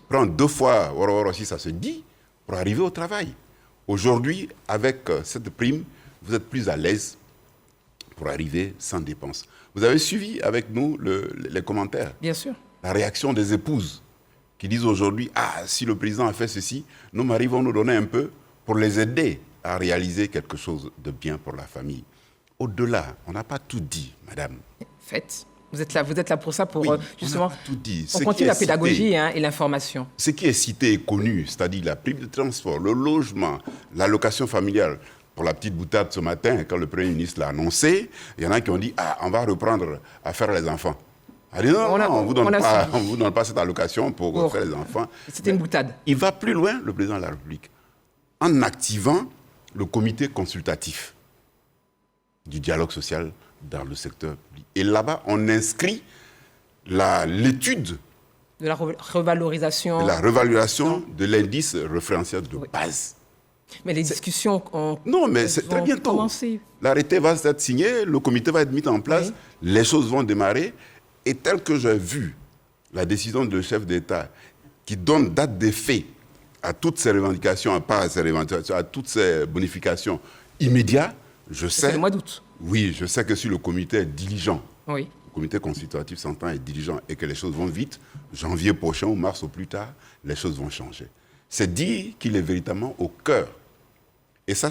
prendre 2 fois, si ça se dit, pour arriver au travail. Aujourd'hui, avec cette prime, vous êtes plus à l'aise pour arriver sans dépense. Vous avez suivi avec nous les commentaires. Bien sûr. La réaction des épouses qui disent aujourd'hui, si le président a fait ceci, nos maris vont nous donner un peu pour les aider à réaliser quelque chose de bien pour la famille. Au-delà, on n'a pas tout dit, madame. Faites. Vous êtes là pour ça, pour justement... On n'a pas tout dit. On continue la pédagogie et l'information. Ce qui est cité est connu, c'est-à-dire la prime de transport, le logement, l'allocation familiale. Pour la petite boutade ce matin, quand le Premier ministre l'a annoncé, il y en a qui ont dit on va reprendre à faire les enfants. On dit non, on ne vous donne pas cette allocation pour faire les enfants. C'était une boutade. Il va plus loin, le président de la République, en activant le comité consultatif du dialogue social dans le secteur public. Et là-bas, on inscrit l'étude de la revalorisation. De la revalorisation de l'indice référentiel de base. Mais les discussions ont Non, mais c'est très bientôt. Commencé. L'arrêté va être signé, le comité va être mis en place, les choses vont démarrer. Et tel que j'ai vu la décision du chef d'État qui donne date d'effet à toutes ces revendications, à toutes ces bonifications immédiates, je sais... C'est le mois d'août. Oui, je sais que si le comité est diligent, le comité consultatif s'entend est diligent et que les choses vont vite, janvier prochain ou mars au plus tard, les choses vont changer. C'est dire qu'il est véritablement au cœur. Et ça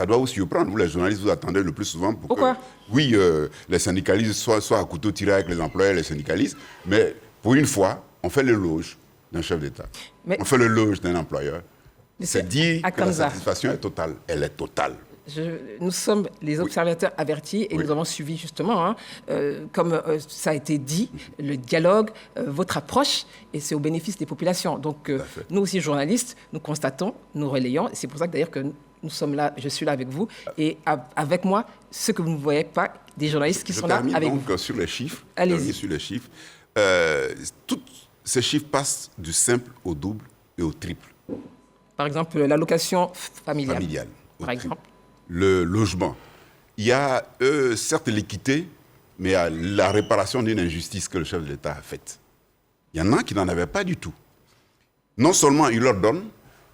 doit vous surprendre. Vous, les journalistes, vous attendez le plus souvent pour Pourquoi que, les syndicalistes soient à couteau tiré avec les employeurs et les syndicalistes. Mais pour une fois, on fait l'éloge d'un chef d'État. On fait l'éloge d'un employeur. C'est dire que la satisfaction est totale. Elle est totale. Nous sommes les observateurs avertis et nous avons suivi justement, comme ça a été dit, le dialogue, votre approche, et c'est au bénéfice des populations. Donc nous aussi, journalistes, nous constatons, nous relayons, et c'est pour ça que d'ailleurs que nous sommes là, je suis là avec vous, et avec moi, ce que vous ne voyez pas, des journalistes qui sont là avec vous. Donc sur les chiffres. Allez-y. Sur les chiffres. Tous ces chiffres passent du simple au double et au triple. Par exemple, l'allocation familiale. Par exemple. Le logement. Il y a, certes, l'équité, mais il y a la réparation d'une injustice que le chef de l'État a faite. Il y en a qui n'en avaient pas du tout. Non seulement il leur donne,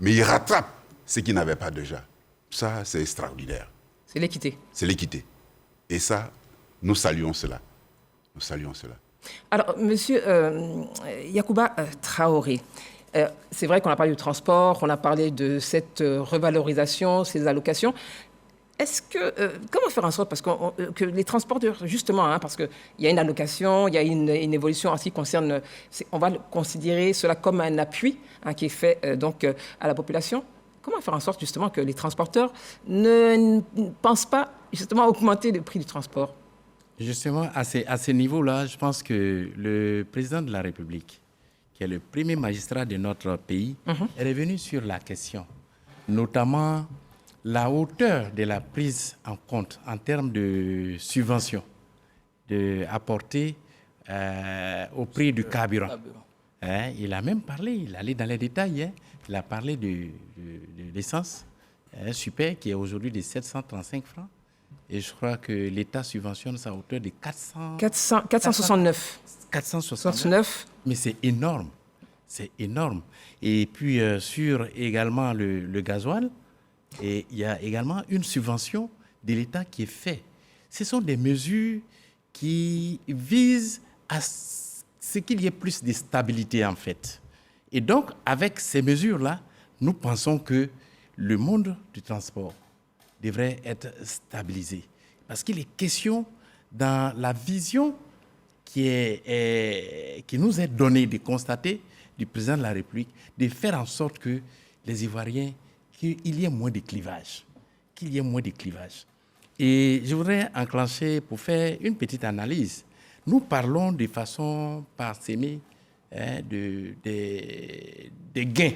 mais il rattrape ce qu'ils n'avaient pas déjà. Ça, c'est extraordinaire. C'est l'équité. C'est l'équité. Et ça, nous saluons cela. Nous saluons cela. Alors, monsieur Yacouba Traoré, c'est vrai qu'on a parlé du transport, on a parlé de cette revalorisation, ces allocations. Est-ce que, comment faire en sorte que les transporteurs, justement, parce qu'il y a une allocation, il y a une évolution en ce qui concerne, on va considérer cela comme un appui qui est fait à la population. Comment faire en sorte, justement, que les transporteurs ne pensent pas, justement, à augmenter le prix du transport? Justement, à ce niveau-là, je pense que le président de la République, qui est le premier magistrat de notre pays, est revenu sur la question, notamment la hauteur de la prise en compte en termes de subventions apportées au prix du carburant. Il a même parlé, il est allé dans les détails, il a parlé de l'essence super qui est aujourd'hui de 735 francs. Et je crois que l'État subventionne sa hauteur de 469. Mais c'est énorme. C'est énorme. Et puis, sur également le gasoil, et il y a également une subvention de l'État qui est faite. Ce sont des mesures qui visent à ce qu'il y ait plus de stabilité, en fait. Et donc, avec ces mesures-là, nous pensons que le monde du transport devrait être stabilisé. Parce qu'il est question, dans la vision qui nous est donnée de constater du président de la République, de faire en sorte que les Ivoiriens, qu'il y ait moins de clivages. Et je voudrais enclencher pour faire une petite analyse. Nous parlons de façon parsemée des gains,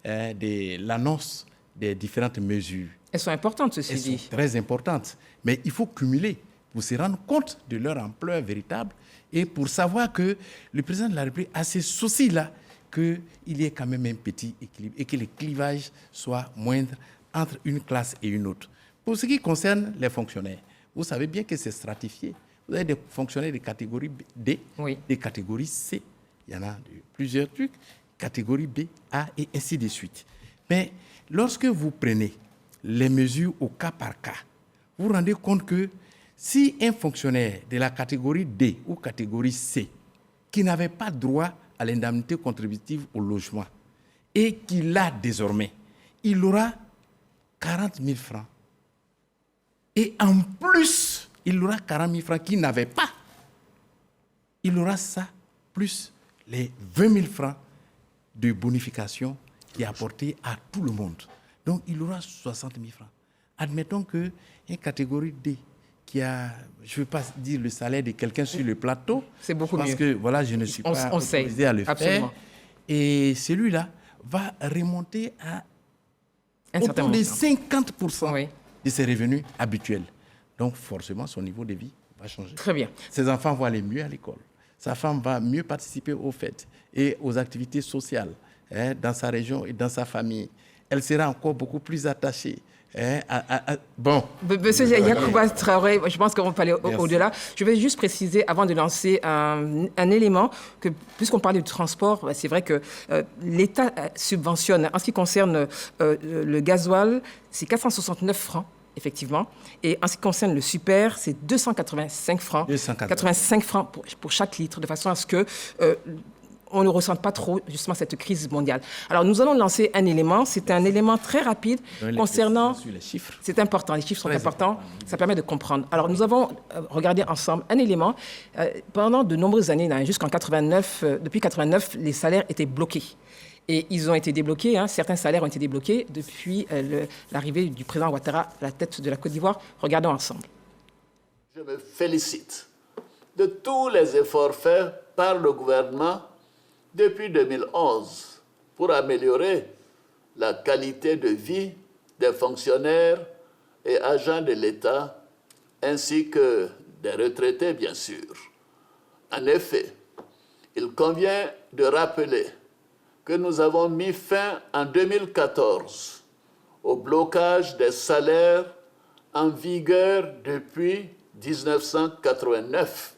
de l'annonce des différentes mesures. Elles sont importantes, ceci dit. Elles sont très importantes. Mais il faut cumuler pour se rendre compte de leur ampleur véritable et pour savoir que le président de la République a ces soucis-là, qu'il y ait quand même un petit équilibre et que les clivages soient moindres entre une classe et une autre. Pour ce qui concerne les fonctionnaires, vous savez bien que c'est stratifié. Vous avez des fonctionnaires de catégorie D, des catégories C. Il y en a plusieurs trucs, catégorie B, A et ainsi de suite. Mais lorsque vous prenez les mesures au cas par cas, vous vous rendez compte que si un fonctionnaire de la catégorie D ou catégorie C qui n'avait pas droit à l'indemnité contributive au logement et qui l'a désormais, il aura 40 000 francs. Et en plus, il aura 40 000 francs qu'il n'avait pas. Il aura ça, plus les 20 000 francs de bonification qui est apporté à tout le monde. Donc, il aura 60 000 francs. Admettons qu'une catégorie D qui a, je ne veux pas dire le salaire de quelqu'un sur le plateau, c'est beaucoup mieux. Parce que voilà, je ne suis pas autorisé à le faire. Et celui-là va remonter à autour de 50% de ses revenus habituels. Donc, forcément, son niveau de vie va changer. Très bien. Ses enfants vont aller mieux à l'école. Sa femme va mieux participer aux fêtes et aux activités sociales dans sa région et dans sa famille. Elle sera encore beaucoup plus attachée. Bon. Monsieur Yacouba Traoré, je pense qu'on peut aller au-delà. Je vais juste préciser, avant de lancer un élément, que puisqu'on parle du transport, c'est vrai que l'État subventionne, en ce qui concerne le gasoil, c'est 469 francs. Effectivement. Et en ce qui concerne le super, c'est 285 francs. 85 francs pour chaque litre, de façon à ce que on ne ressente pas trop, justement, cette crise mondiale. Alors, nous allons lancer un élément. C'est un élément très rapide concernant... Les chiffres. C'est important. Les chiffres sont importants. Ça permet de comprendre. Alors, nous avons regardé ensemble un élément. Pendant de nombreuses années, jusqu'en 89, depuis 89, les salaires étaient bloqués. Et ils ont été débloqués, certains salaires ont été débloqués depuis l'arrivée du président Ouattara à la tête de la Côte d'Ivoire. Regardons ensemble. Je me félicite de tous les efforts faits par le gouvernement depuis 2011 pour améliorer la qualité de vie des fonctionnaires et agents de l'État, ainsi que des retraités, bien sûr. En effet, il convient de rappeler que nous avons mis fin en 2014 au blocage des salaires en vigueur depuis 1989,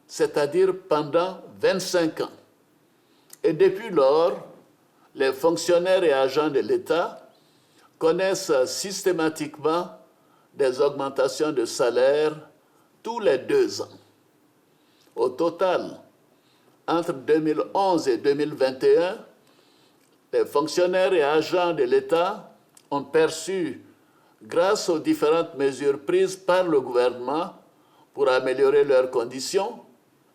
c'est-à-dire pendant 25 ans. Et depuis lors, les fonctionnaires et agents de l'État connaissent systématiquement des augmentations de salaire tous les 2 ans. Au total, entre 2011 et 2021, les fonctionnaires et agents de l'État ont perçu, grâce aux différentes mesures prises par le gouvernement pour améliorer leurs conditions,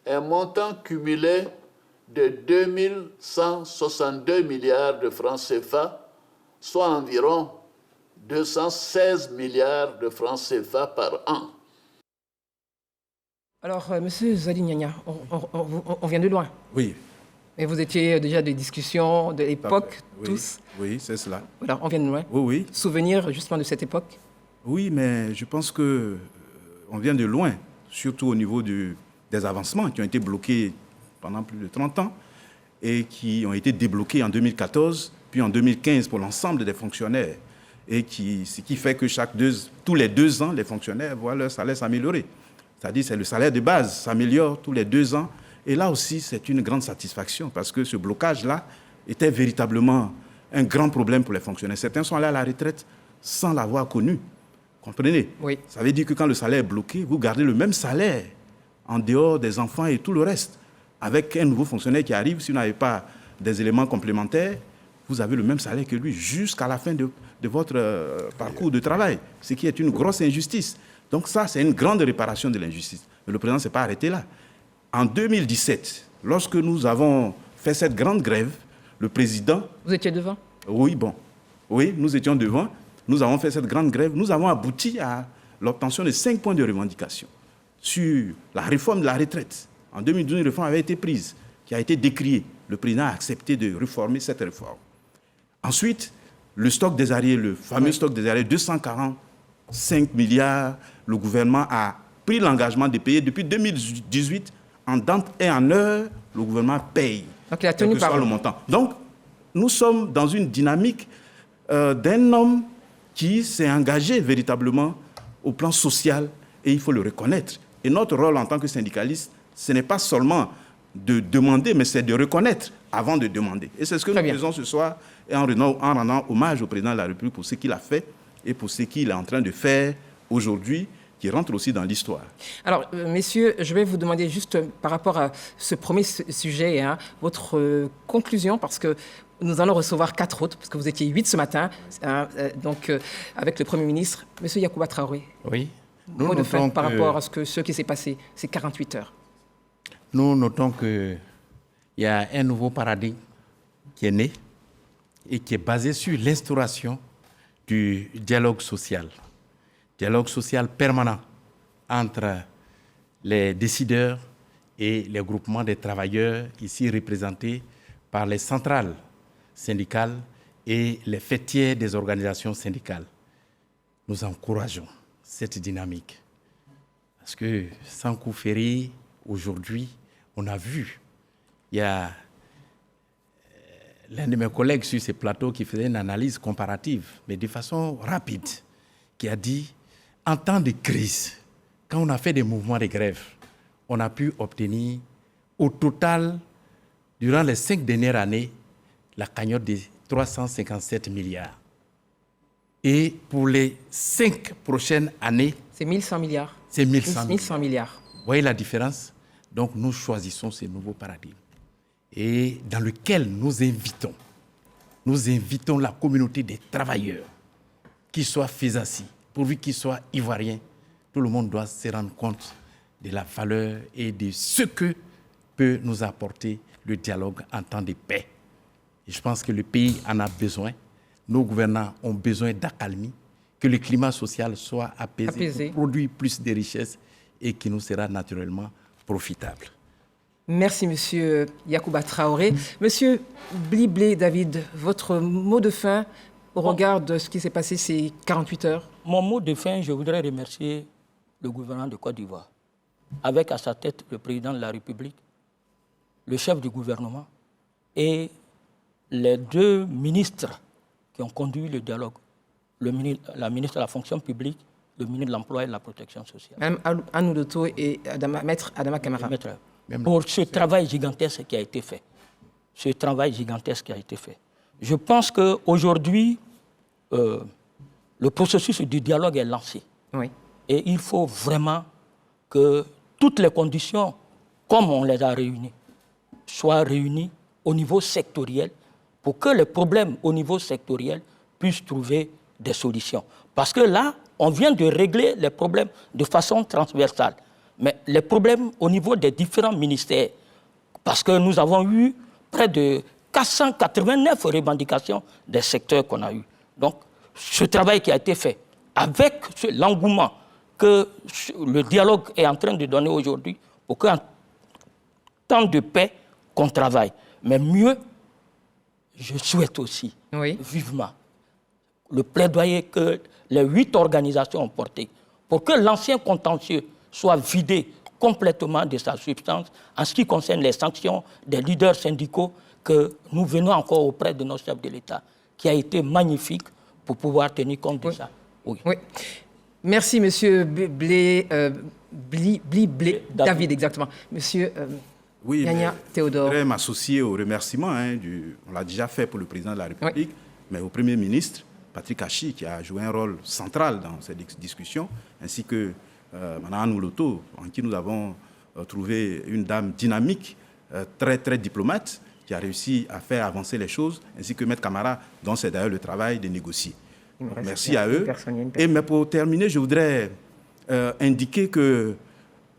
un montant cumulé de 2 162 milliards de francs CFA, soit environ 216 milliards de francs CFA par an. Alors, Monsieur Zali Nyanya, on vient de loin. Oui. Et vous étiez déjà des discussions de l'époque, tous. Oui, c'est cela. Alors, on vient de loin. Oui, oui. Souvenir justement de cette époque. Oui, mais je pense qu'on vient de loin, surtout au niveau des avancements qui ont été bloqués pendant plus de 30 ans et qui ont été débloqués en 2014, puis en 2015 pour l'ensemble des fonctionnaires. Et ce qui fait que tous les 2 ans, les fonctionnaires voient leur salaire s'améliorer. C'est-à-dire que le salaire de base s'améliore tous les 2 ans. Et là aussi, c'est une grande satisfaction parce que ce blocage-là était véritablement un grand problème pour les fonctionnaires. Certains sont allés à la retraite sans l'avoir connu. Comprenez? Oui. Ça veut dire que quand le salaire est bloqué, vous gardez le même salaire en dehors des enfants et tout le reste. Avec un nouveau fonctionnaire qui arrive, si vous n'avez pas des éléments complémentaires, vous avez le même salaire que lui jusqu'à la fin de votre parcours de travail, ce qui est une grosse injustice. Donc ça, c'est une grande réparation de l'injustice. Mais le président ne s'est pas arrêté là. En 2017, lorsque nous avons fait cette grande grève, le président... Vous étiez devant? Oui, bon. Oui, nous étions devant. Nous avons fait cette grande grève. Nous avons abouti à l'obtention de 5 points de revendication sur la réforme de la retraite. En 2012, une réforme avait été prise, qui a été décriée. Le président a accepté de réformer cette réforme. Ensuite, le stock des arriérés, le fameux stock des arriérés, 245 milliards, le gouvernement a pris l'engagement de payer depuis 2018, en date et en heure, le gouvernement paye. Donc il a tenu parole. Le montant. Donc, nous sommes dans une dynamique d'un homme qui s'est engagé véritablement au plan social, et il faut le reconnaître, Et notre rôle en tant que syndicaliste, ce n'est pas seulement de demander, mais c'est de reconnaître avant de demander. Et c'est ce que nous faisons ce soir, et en rendant hommage au président de la République pour ce qu'il a fait et pour ce qu'il est en train de faire aujourd'hui, qui rentre aussi dans l'histoire. Alors, messieurs, je vais vous demander juste par rapport à ce premier sujet, votre conclusion, parce que nous allons recevoir 4 autres, parce que vous étiez 8 ce matin, donc avec le Premier ministre. Monsieur Yacouba Traoré, oui. Mot de fin par rapport à ce qui s'est passé ces 48 heures. Nous notons qu'il y a un nouveau paradigme qui est né et qui est basé sur l'instauration du dialogue social permanent entre les décideurs et les groupements des travailleurs, ici représentés par les centrales syndicales et les fêtiers des organisations syndicales. Nous encourageons cette dynamique. Parce que sans coup ferré, aujourd'hui, on a vu, il y a l'un de mes collègues sur ces plateaux qui faisait une analyse comparative, mais de façon rapide, qui a dit, en temps de crise, quand on a fait des mouvements de grève, on a pu obtenir au total, durant les 5 dernières années, la cagnotte de 357 milliards. Et pour les 5 prochaines années... C'est 1100 milliards. C'est 1100 milliards. Vous voyez la différence? Donc nous choisissons ce nouveau paradigme et dans lequel nous invitons la communauté des travailleurs, qu'ils soient Fésassi, pourvu qu'ils soient ivoiriens. Tout le monde doit se rendre compte de la valeur et de ce que peut nous apporter le dialogue en temps de paix. Et je pense que le pays en a besoin. Nos gouvernants ont besoin d'accalmie, que le climat social soit apaisé. Produit plus de richesses et qui nous sera naturellement profitable. Merci, Monsieur Yacouba Traoré. Monsieur Bliblé David, votre mot de fin au regard de ce qui s'est passé ces 48 heures? Mon mot de fin, je voudrais remercier le gouvernement de Côte d'Ivoire, avec à sa tête le président de la République, le chef du gouvernement et les 2 ministres qui ont conduit le dialogue, la ministre de la fonction publique, le ministre de l'Emploi et de la Protection sociale. Mme Annou Doto et Maître Adama Camara. Pour ce travail gigantesque qui a été fait. Je pense qu'aujourd'hui, le processus du dialogue est lancé. Oui. Et il faut vraiment que toutes les conditions, comme on les a réunies, soient réunies au niveau sectoriel pour que les problèmes au niveau sectoriel puissent trouver des solutions. Parce que là, on vient de régler les problèmes de façon transversale. Mais les problèmes au niveau des différents ministères, parce que nous avons eu près de 489 revendications des secteurs qu'on a eu. Donc, ce travail qui a été fait, avec l'engouement que le dialogue est en train de donner aujourd'hui, pour qu'en temps de paix, qu'on travaille. Mais mieux, je souhaite aussi, vivement, le plaidoyer que les 8 organisations ont porté, pour que l'ancien contentieux soit vidé complètement de sa substance en ce qui concerne les sanctions des leaders syndicaux que nous venons encore auprès de nos chefs de l'État, qui a été magnifique pour pouvoir tenir compte de ça. Oui. Merci, Monsieur Blé David, exactement. Monsieur Yanya Théodore. Je voudrais m'associer au remerciement, on l'a déjà fait pour le président de la République, mais au Premier ministre, Patrick Hachi, qui a joué un rôle central dans cette discussion, ainsi que Mme Annou Doto, en qui nous avons trouvé une dame dynamique, très, très diplomate, qui a réussi à faire avancer les choses, ainsi que Maître Camara, dont c'est d'ailleurs le travail de négocier. Merci à eux. Mais pour terminer, je voudrais indiquer que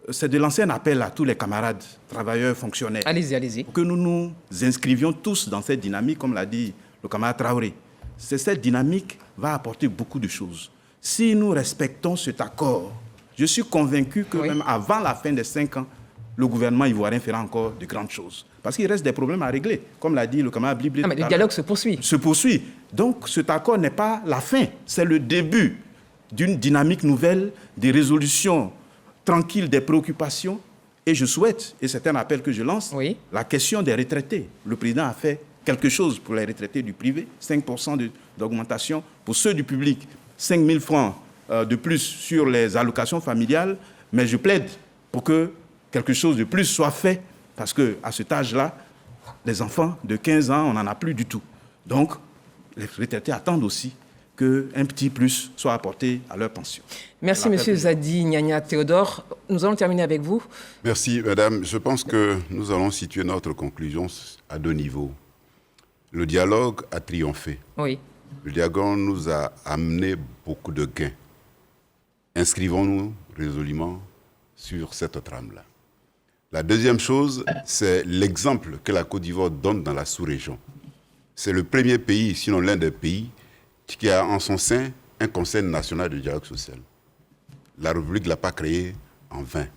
c'est de lancer un appel à tous les camarades, travailleurs, fonctionnaires. Allez-y. Pour que nous nous inscrivions tous dans cette dynamique, comme l'a dit le camarade Traoré. Cette dynamique va apporter beaucoup de choses. Si nous respectons cet accord, je suis convaincu que même avant la fin des 5 ans, le gouvernement ivoirien fera encore de grandes choses. Parce qu'il reste des problèmes à régler. Comme l'a dit le camarade Bliblé. Mais le dialogue se poursuit. Donc cet accord n'est pas la fin, c'est le début d'une dynamique nouvelle, des résolutions tranquilles des préoccupations. Et je souhaite, et c'est un appel que je lance, la question des retraités. Le président a fait quelque chose pour les retraités du privé, 5% d'augmentation. Pour ceux du public, 5 000 francs de plus sur les allocations familiales. Mais je plaide pour que quelque chose de plus soit fait, parce qu'à cet âge-là, les enfants de 15 ans, on n'en a plus du tout. Donc, les retraités attendent aussi qu'un petit plus soit apporté à leur pension. Merci, M. Zadi Nyanya Théodore. Nous allons terminer avec vous. Merci, madame. Je pense que nous allons situer notre conclusion à 2 niveaux. Le dialogue a triomphé. Oui. Le dialogue nous a amené beaucoup de gains. Inscrivons-nous résolument sur cette trame-là. La deuxième chose, c'est l'exemple que la Côte d'Ivoire donne dans la sous-région. C'est le premier pays, sinon l'un des pays, qui a en son sein un Conseil national de dialogue social. La République ne l'a pas créé en vain.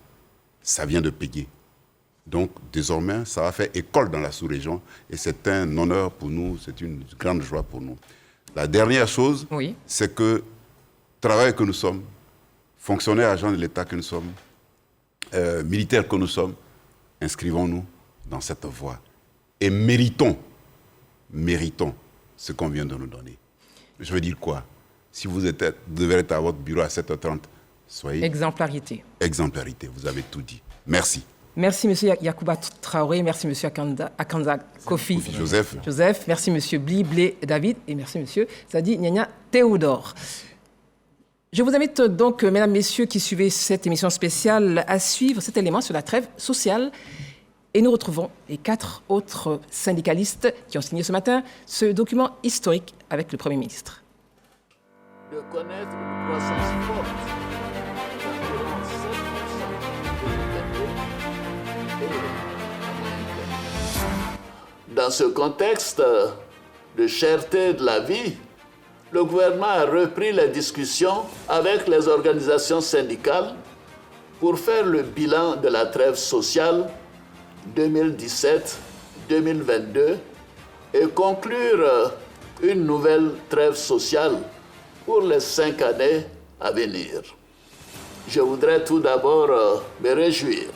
Ça vient de payer. Donc, désormais, ça va faire école dans la sous-région et c'est un honneur pour nous, c'est une grande joie pour nous. La dernière chose, c'est que travailleurs que nous sommes, fonctionnaires, agents de l'État que nous sommes, militaires que nous sommes, inscrivons-nous dans cette voie et méritons ce qu'on vient de nous donner. Je veux dire quoi? Si vous devez être à votre bureau à 7h30, soyez... Exemplarité. Exemplarité, vous avez tout dit. Merci. Merci, M. Yacouba Traoré. Merci, M. Akanza Kofi Joseph. Merci, M. Bliblé David. Et merci, M. Zadi Nyanya Théodore. Je vous invite donc, mesdames, messieurs, qui suivez cette émission spéciale, à suivre cet élément sur la trêve sociale. Et nous retrouvons les 4 autres syndicalistes qui ont signé ce matin ce document historique avec le Premier ministre. De connaître une croissance forte d'environ 7% Dans ce contexte de cherté de la vie, le gouvernement a repris les discussions avec les organisations syndicales pour faire le bilan de la trêve sociale 2017-2022 et conclure une nouvelle trêve sociale pour les 5 années à venir. Je voudrais tout d'abord me réjouir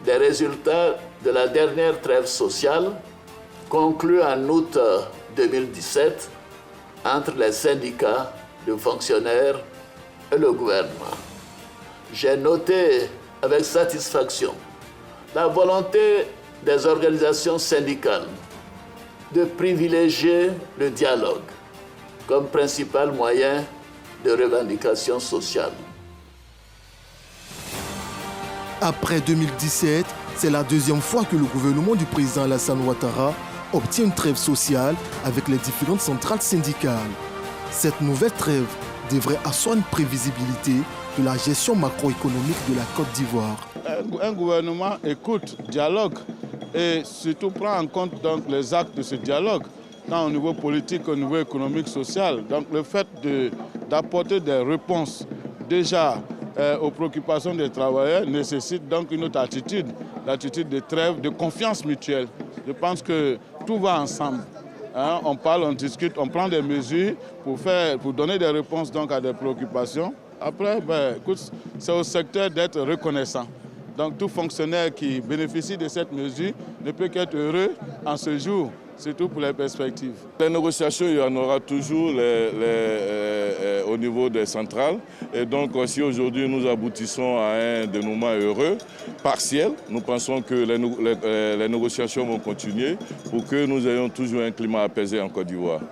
des résultats de la dernière trêve sociale conclue en août 2017 entre les syndicats de fonctionnaires et le gouvernement. J'ai noté avec satisfaction la volonté des organisations syndicales de privilégier le dialogue comme principal moyen de revendication sociale. Après 2017, c'est la 2e fois que le gouvernement du président Alassane Ouattara obtient une trêve sociale avec les différentes centrales syndicales. Cette nouvelle trêve devrait asseoir une prévisibilité de la gestion macroéconomique de la Côte d'Ivoire. Un gouvernement écoute, dialogue et surtout prend en compte donc, les actes de ce dialogue, tant au niveau politique qu'au niveau économique, social. Donc le fait d'apporter des réponses déjà aux préoccupations des travailleurs nécessite donc une autre attitude, l'attitude de trêve, de confiance mutuelle. Je pense que tout va ensemble. Hein, on parle, on discute, on prend des mesures pour donner des réponses donc, à des préoccupations. Après, écoute, c'est au secteur d'être reconnaissant. Donc tout fonctionnaire qui bénéficie de cette mesure ne peut qu'être heureux en ce jour, surtout pour les perspectives. Les négociations, il y en aura toujours au niveau des centrales. Et donc si aujourd'hui nous aboutissons à un dénouement heureux, partiel, nous pensons que les négociations vont continuer pour que nous ayons toujours un climat apaisé en Côte d'Ivoire.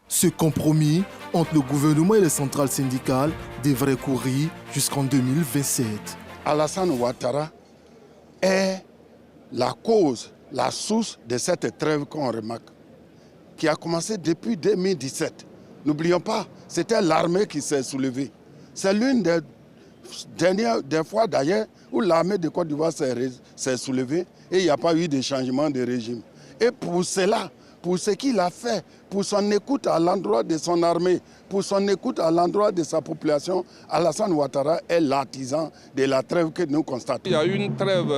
Ce compromis entre le gouvernement et les centrales syndicales devrait courir jusqu'en 2027. Alassane Ouattara est la cause, la source de cette trêve qu'on remarque, qui a commencé depuis 2017. N'oublions pas, c'était l'armée qui s'est soulevée. C'est l'une des dernières fois d'ailleurs où l'armée de Côte d'Ivoire s'est soulevée et il n'y a pas eu de changement de régime. Et pour cela, pour ce qu'il a fait, pour son écoute à l'endroit de son armée, pour son écoute à l'endroit de sa population, Alassane Ouattara est l'artisan de la trêve que nous constatons. Il y a eu une trêve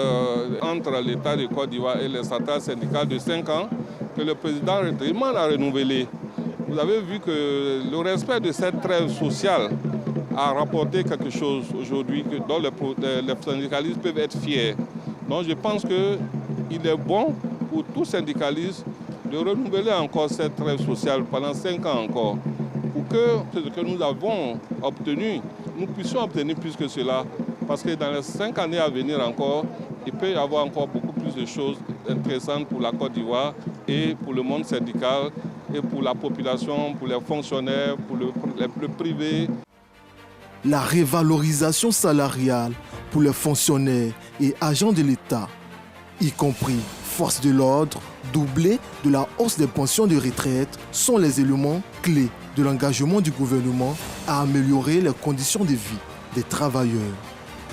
entre l'État de Côte d'Ivoire et les centrales syndicales de 5 ans que le président Rétréman a renouvelé. Vous avez vu que le respect de cette trêve sociale a rapporté quelque chose aujourd'hui dont les syndicalistes peuvent être fiers. Donc je pense qu'il est bon pour tout syndicaliste de renouveler encore cette trêve sociale pendant 5 ans encore, pour que ce que nous avons obtenu, nous puissions obtenir plus que cela parce que dans les 5 années à venir encore, il peut y avoir encore beaucoup plus de choses intéressantes pour la Côte d'Ivoire et pour le monde syndical et pour la population, pour les fonctionnaires, pour le privé. La révalorisation salariale pour les fonctionnaires et agents de l'État, y compris forces de l'ordre, doublée de la hausse des pensions de retraite, sont les éléments clés de l'engagement du gouvernement à améliorer les conditions de vie des travailleurs.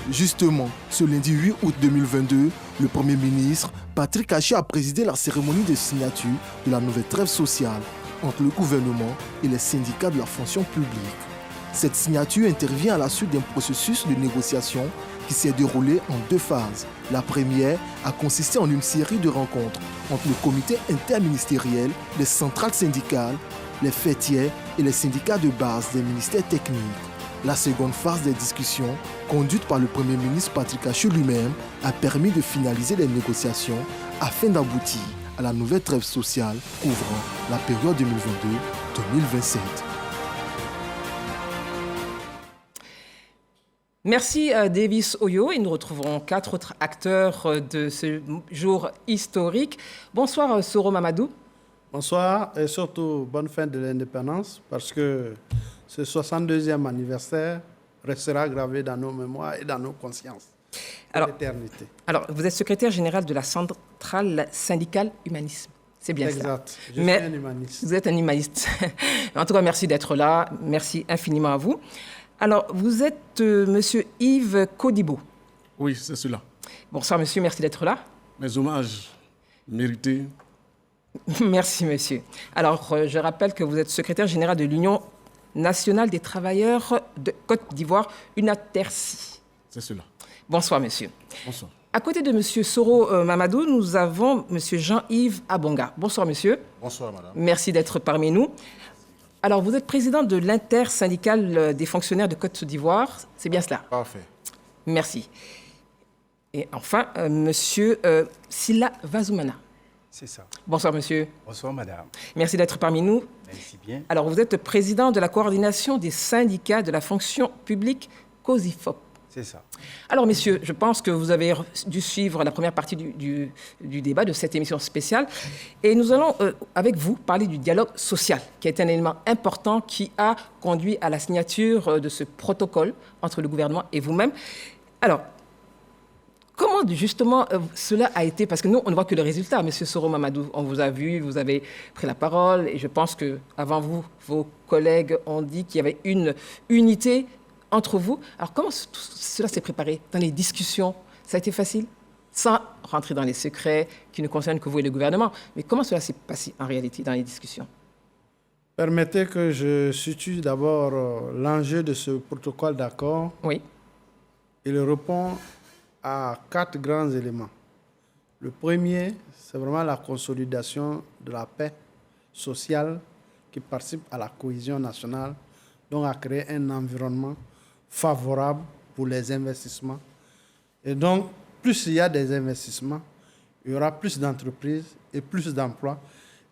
Justement, ce lundi 8 août 2022, le Premier ministre Patrick Haché a présidé la cérémonie de signature de la nouvelle trêve sociale entre le gouvernement et les syndicats de la fonction publique. Cette signature intervient à la suite d'un processus de négociation qui s'est déroulé en 2 phases. La première a consisté en une série de rencontres entre le comité interministériel, les centrales syndicales, les fêtières et les syndicats de base des ministères techniques. La seconde phase des discussions, conduite par le Premier ministre Patrick Haché lui-même, a permis de finaliser les négociations afin d'aboutir à la nouvelle trêve sociale couvrant la période 2022-2027. Merci Davis Oyo et nous retrouverons 4 autres acteurs de ce jour historique. Bonsoir Soro Mamadou. Bonsoir et surtout bonne fin de l'indépendance parce que ce 62e anniversaire restera gravé dans nos mémoires et dans nos consciences pour l'éternité. Alors, vous êtes secrétaire général de la centrale syndicale Humanisme. C'est bien exact. Ça. Exact. Je suis un humaniste. Vous êtes un humaniste. En tout cas, merci d'être là. Merci infiniment à vous. Alors, vous êtes monsieur Yves Kodibo. Oui, c'est cela. Bonsoir, monsieur. Merci d'être là. Mes hommages mérités. Merci, monsieur. Alors, je rappelle que vous êtes secrétaire général de l'Union nationale des travailleurs de Côte d'Ivoire, UNATERCI. C'est cela. Bonsoir, monsieur. Bonsoir. À côté de monsieur Soro Mamadou, nous avons monsieur Jean-Yves Abonga. Bonsoir, monsieur. Bonsoir, madame. Merci d'être parmi nous. Alors, vous êtes président de l'intersyndicale des fonctionnaires de Côte d'Ivoire. C'est bien cela? Parfait. Merci. Et enfin, monsieur Silla Vazoumana. C'est ça. Bonsoir, monsieur. Bonsoir, madame. Merci d'être parmi nous. Merci bien. Alors, vous êtes président de la coordination des syndicats de la fonction publique COSIFOP. C'est ça. Alors, messieurs, je pense que vous avez dû suivre la première partie du débat de cette émission spéciale. Et nous allons, avec vous, parler du dialogue social, qui est un élément important qui a conduit à la signature de ce protocole entre le gouvernement et vous-même. Alors, comment justement cela a été? Parce que nous, on ne voit que le résultat. Monsieur Soro Mamadou, on vous a vu, vous avez pris la parole. Et je pense qu'avant vous, vos collègues ont dit qu'il y avait une unité entre vous. Alors, comment cela s'est préparé dans les discussions? Ça a été facile? Sans rentrer dans les secrets qui ne concernent que vous et le gouvernement. Mais comment cela s'est passé en réalité dans les discussions? Permettez que je situe d'abord l'enjeu de ce protocole d'accord. Oui. Il répond à 4 grands éléments. Le premier, c'est vraiment la consolidation de la paix sociale qui participe à la cohésion nationale, donc à créer un environnement favorable pour les investissements. Et donc, plus il y a des investissements, il y aura plus d'entreprises et plus d'emplois.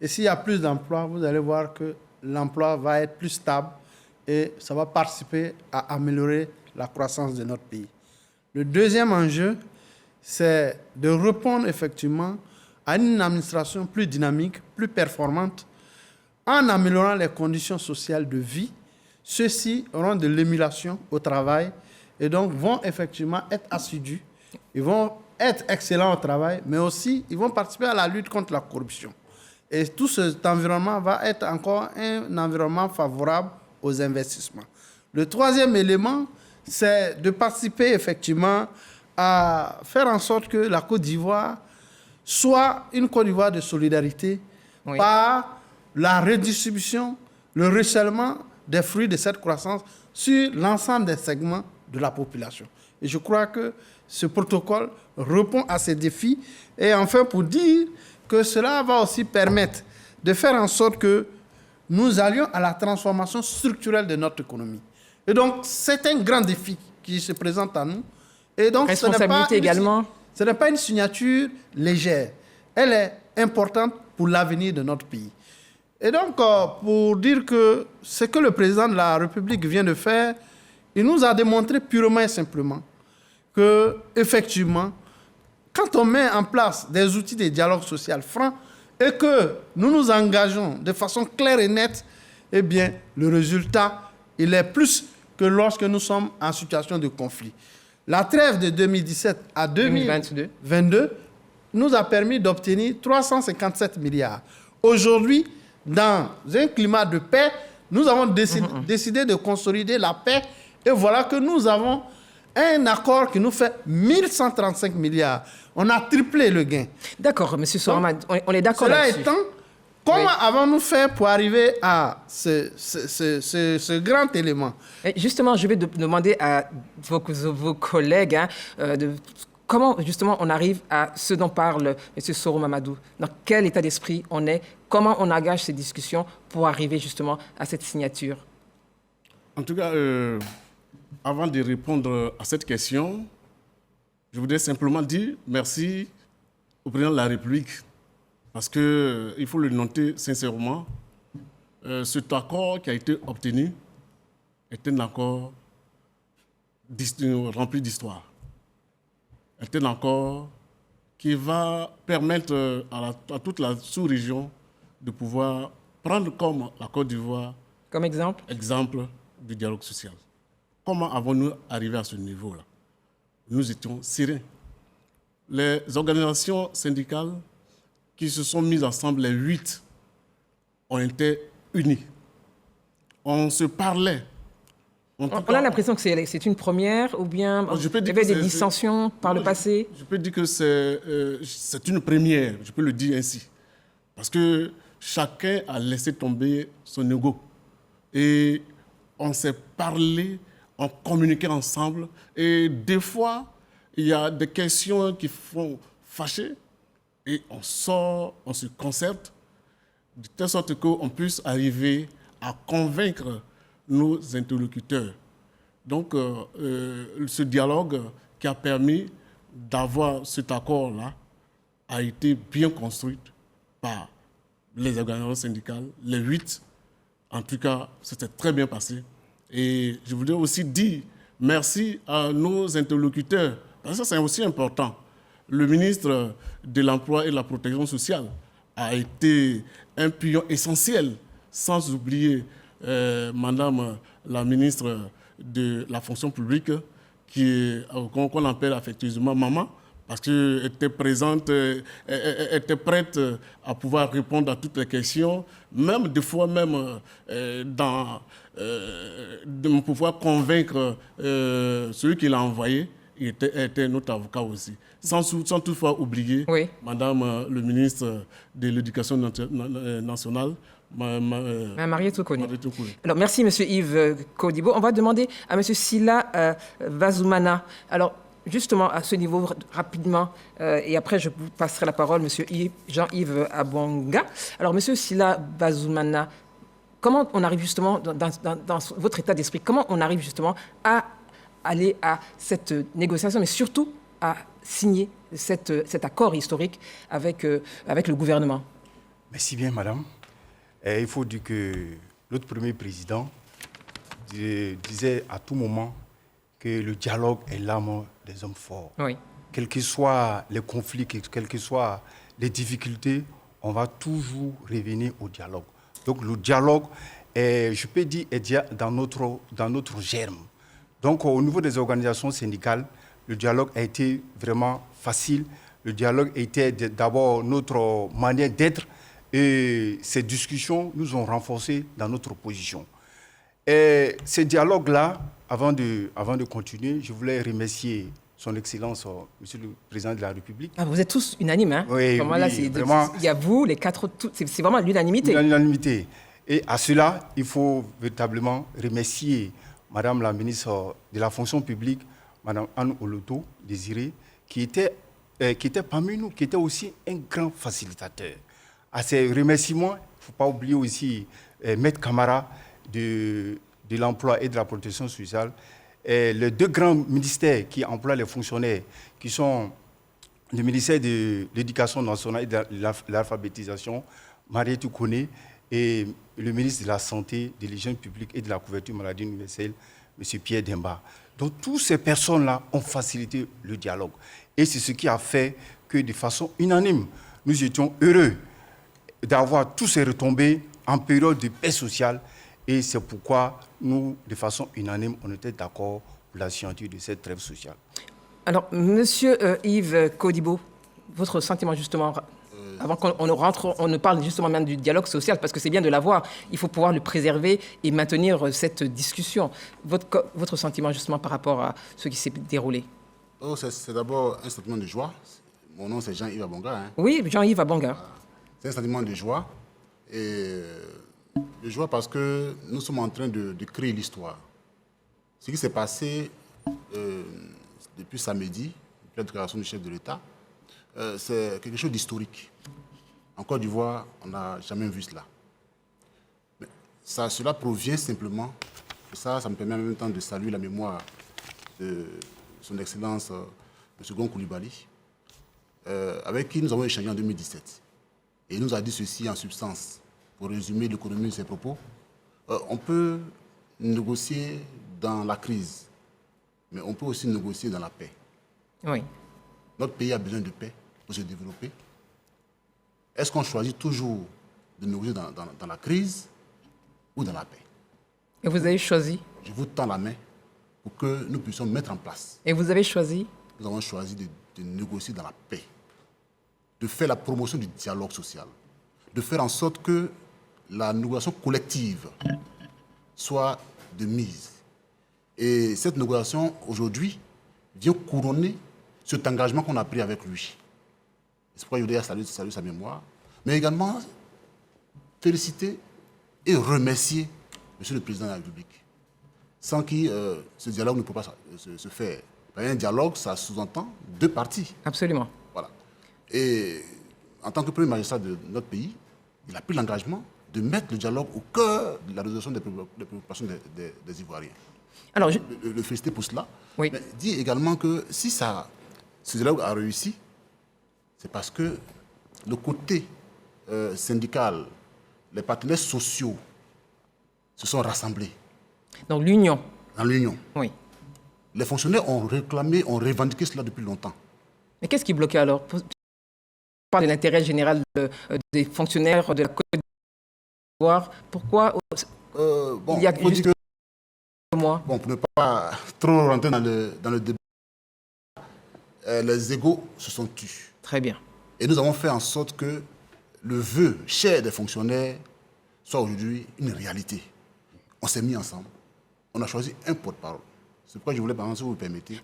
Et s'il y a plus d'emplois, vous allez voir que l'emploi va être plus stable et ça va participer à améliorer la croissance de notre pays. Le deuxième enjeu, c'est de répondre effectivement à une administration plus dynamique, plus performante, en améliorant les conditions sociales de vie. Ceux-ci auront de l'émulation au travail et donc vont effectivement être assidus. Ils vont être excellents au travail, mais aussi ils vont participer à la lutte contre la corruption. Et tout cet environnement va être encore un environnement favorable aux investissements. Le troisième élément, c'est de participer effectivement à faire en sorte que la Côte d'Ivoire soit une Côte d'Ivoire de solidarité par la redistribution, le ruissellement des fruits de cette croissance sur l'ensemble des segments de la population. Et je crois que ce protocole répond à ces défis. Et enfin, pour dire que cela va aussi permettre de faire en sorte que nous allions à la transformation structurelle de notre économie. Et donc, c'est un grand défi qui se présente à nous. Et donc, responsabilité également. Ce n'est pas une signature légère. Elle est importante pour l'avenir de notre pays. Et donc, pour dire que ce que le président de la République vient de faire, il nous a démontré purement et simplement que, effectivement, quand on met en place des outils de dialogue social franc et que nous nous engageons de façon claire et nette, eh bien, le résultat, il est plus que lorsque nous sommes en situation de conflit. La trêve de 2017 à 2022 nous a permis d'obtenir 357 milliards. Aujourd'hui, dans un climat de paix, nous avons décidé de consolider la paix et voilà que nous avons un accord qui nous fait 1135 milliards. On a triplé le gain. D'accord, M. Sorama, on est d'accord là-dessus. Cela étant, comment avons-nous fait pour arriver à ce grand élément? Et justement, je vais demander à vos collègues comment justement on arrive à ce dont parle M. Soro Mamadou. Dans quel état d'esprit on est? Comment on engage ces discussions pour arriver justement à cette signature? En tout cas, avant de répondre à cette question, je voudrais simplement dire merci au président de la République parce qu'il faut le noter sincèrement, cet accord qui a été obtenu est un accord rempli d'histoire. C'est un accord qui va permettre à toute la sous-région de pouvoir prendre comme la Côte d'Ivoire comme exemple du dialogue social. Comment avons-nous arrivé à ce niveau-là? Nous étions sereins. Les organisations syndicales qui se sont mises ensemble, les 8, ont été unies. On se parlait. On a l'impression que c'est une première ou bien il y avait des dissensions par le passé? Je peux dire que c'est une première, je peux le dire ainsi. Parce que chacun a laissé tomber son ego. Et on s'est parlé, on communiquait ensemble. Et des fois, il y a des questions qui font fâcher. Et on sort, on se concerte, de telle sorte qu'on puisse arriver à convaincre nos interlocuteurs. Donc, ce dialogue qui a permis d'avoir cet accord-là a été bien construit par les organisations syndicales, les 8. En tout cas, c'était très bien passé. Et je voudrais aussi dire merci à nos interlocuteurs, parce que c'est aussi important. Le ministre de l'Emploi et de la Protection sociale a été un pion essentiel, sans oublier Madame la ministre de la fonction publique, qu'on appelle affectueusement maman, parce qu'elle était présente, elle était prête à pouvoir répondre à toutes les questions, même des fois même de pouvoir convaincre celui qui l'a envoyé. Il était notre avocat aussi. Sans toutefois oublier Madame le ministre de l'Éducation nationale, Mariétou Kone. Alors, merci, M. Yves Kodibo. On va demander à M. Sila Vazoumana. Alors, justement, à ce niveau, rapidement, et après, je vous passerai la parole, M. Jean-Yves Abonga. Alors, M. Sila Vazoumana, comment on arrive justement, dans votre état d'esprit, comment on arrive justement à aller à cette négociation, mais surtout à signer cet accord historique avec le gouvernement? Merci bien, madame. Et il faut dire que notre premier président disait à tout moment que le dialogue est l'âme des hommes forts. Oui. Quels que soient les conflits, quelles que soient les difficultés, on va toujours revenir au dialogue. Donc le dialogue, je peux dire, est déjà dans notre germe. Donc au niveau des organisations syndicales, le dialogue a été vraiment facile. Le dialogue était d'abord notre manière d'être. Et ces discussions nous ont renforcés dans notre position. Et ce dialogue-là, avant de continuer, je voulais remercier son Excellence, Monsieur le Président de la République. Ah, vous êtes tous unanimes, hein? Oui, là, vraiment. Il y a vous, les 4, c'est vraiment l'unanimité. L'unanimité. Et à cela, il faut véritablement remercier Madame la ministre de la fonction publique, Madame Anne Oloto Désiré, qui était parmi nous, qui était aussi un grand facilitateur. À ces remerciements, il ne faut pas oublier aussi Maître Camara de l'Emploi et de la Protection sociale, et les 2 grands ministères qui emploient les fonctionnaires, qui sont le ministère de l'Éducation nationale et de l'alphabétisation, Mariétou Kone, et le ministre de la Santé, de l'Hygiène publique et de la couverture maladie universelle, M. Pierre Demba. Donc, toutes ces personnes-là ont facilité le dialogue. Et c'est ce qui a fait que, de façon unanime, nous étions heureux d'avoir tous ces retombées en période de paix sociale. Et c'est pourquoi nous, de façon unanime, on était d'accord pour la signature de cette trêve sociale. Alors, Monsieur Yves Kodibo, votre sentiment justement, avant qu'on ne parle justement même du dialogue social, parce que c'est bien de l'avoir, il faut pouvoir le préserver et maintenir cette discussion. Votre sentiment justement par rapport à ce qui s'est déroulé? C'est d'abord un sentiment de joie. Mon nom c'est Jean-Yves Abonga. Hein. Oui, Jean-Yves Abonga. C'est un sentiment de joie. Et de joie parce que nous sommes en train de créer l'histoire. Ce qui s'est passé depuis samedi, la déclaration du chef de l'État, c'est quelque chose d'historique. En Côte d'Ivoire, on n'a jamais vu cela. Mais cela provient simplement, et ça me permet en même temps de saluer la mémoire de son Excellence M. Gon Coulibaly, avec qui nous avons échangé en 2017. Et il nous a dit ceci en substance, pour résumer l'économie de ses propos. On peut négocier dans la crise, mais on peut aussi négocier dans la paix. Oui. Notre pays a besoin de paix pour se développer. Est-ce qu'on choisit toujours de négocier dans la crise ou dans la paix? Et vous avez choisi? Je vous tends la main pour que nous puissions mettre en place. Et vous avez choisi? Nous avons choisi de négocier dans la paix, de faire la promotion du dialogue social, de faire en sorte que la négociation collective soit de mise. Et cette négociation, aujourd'hui, vient couronner cet engagement qu'on a pris avec lui. C'est pourquoi je voudrais saluer sa mémoire, mais également féliciter et remercier M. le Président de la République, sans qui ce dialogue ne peut pas se faire. Un dialogue, ça sous-entend deux parties. Absolument. Voilà. Et en tant que premier magistrat de notre pays, il a pris l'engagement de mettre le dialogue au cœur de la résolution des préoccupations des Ivoiriens. Alors, le féliciter pour cela. Oui. Mais dit également que si ce dialogue a réussi, c'est parce que le côté syndical, les partenaires sociaux se sont rassemblés. Donc l'union. Dans l'union. Oui. Les fonctionnaires ont réclamé, ont revendiqué cela depuis longtemps. Mais qu'est-ce qui bloquait alors? On parle de l'intérêt général des fonctionnaires de la Côte d'Ivoire. Pourquoi il y a juste mois? Bon, pour ne pas trop rentrer dans le débat, les égos se sont tus. Très bien. Et nous avons fait en sorte que le vœu cher des fonctionnaires soit aujourd'hui une réalité. On s'est mis ensemble. On a choisi un porte-parole. C'est pourquoi je voulais, si vous me permettez,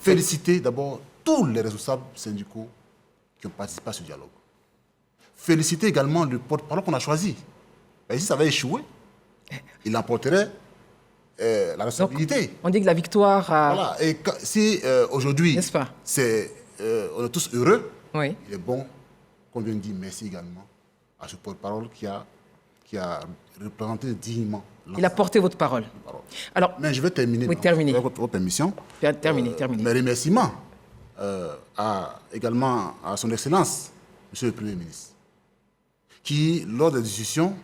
féliciter d'abord tous les responsables syndicaux qui ont participé à ce dialogue. Féliciter également le porte-parole qu'on a choisi. Et si ça avait échoué, il emporterait la responsabilité. Donc, on dit que la victoire a... Voilà. Et si aujourd'hui, on est tous heureux, oui. Il est bon qu'on vienne dire merci également à ce porte-parole qui a représenté dignement. Il a porté votre parole. Alors, mais je vais terminer. Oui, terminer. Avec votre permission. Terminer. Mes remerciements également à son Excellence, Monsieur le Premier ministre, qui, lors des discussions,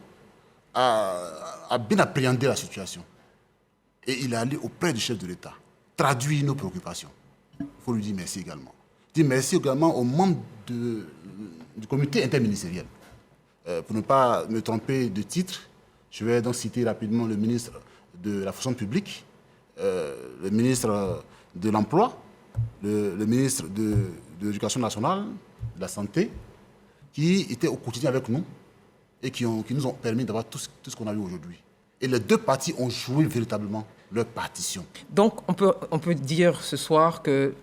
a bien appréhendé la situation. Et il est allé auprès du chef de l'État, traduire nos préoccupations. Il faut lui dire merci également. Dire merci également aux membres du comité interministériel. Pour ne pas me tromper de titre, je vais donc citer rapidement le ministre de la fonction publique, le ministre de l'Emploi, le ministre de l'Éducation nationale, de la Santé, qui étaient au quotidien avec nous et qui nous ont permis d'avoir tout ce qu'on a eu aujourd'hui. Et les deux parties ont joué véritablement leur partition. Donc, on peut dire ce soir que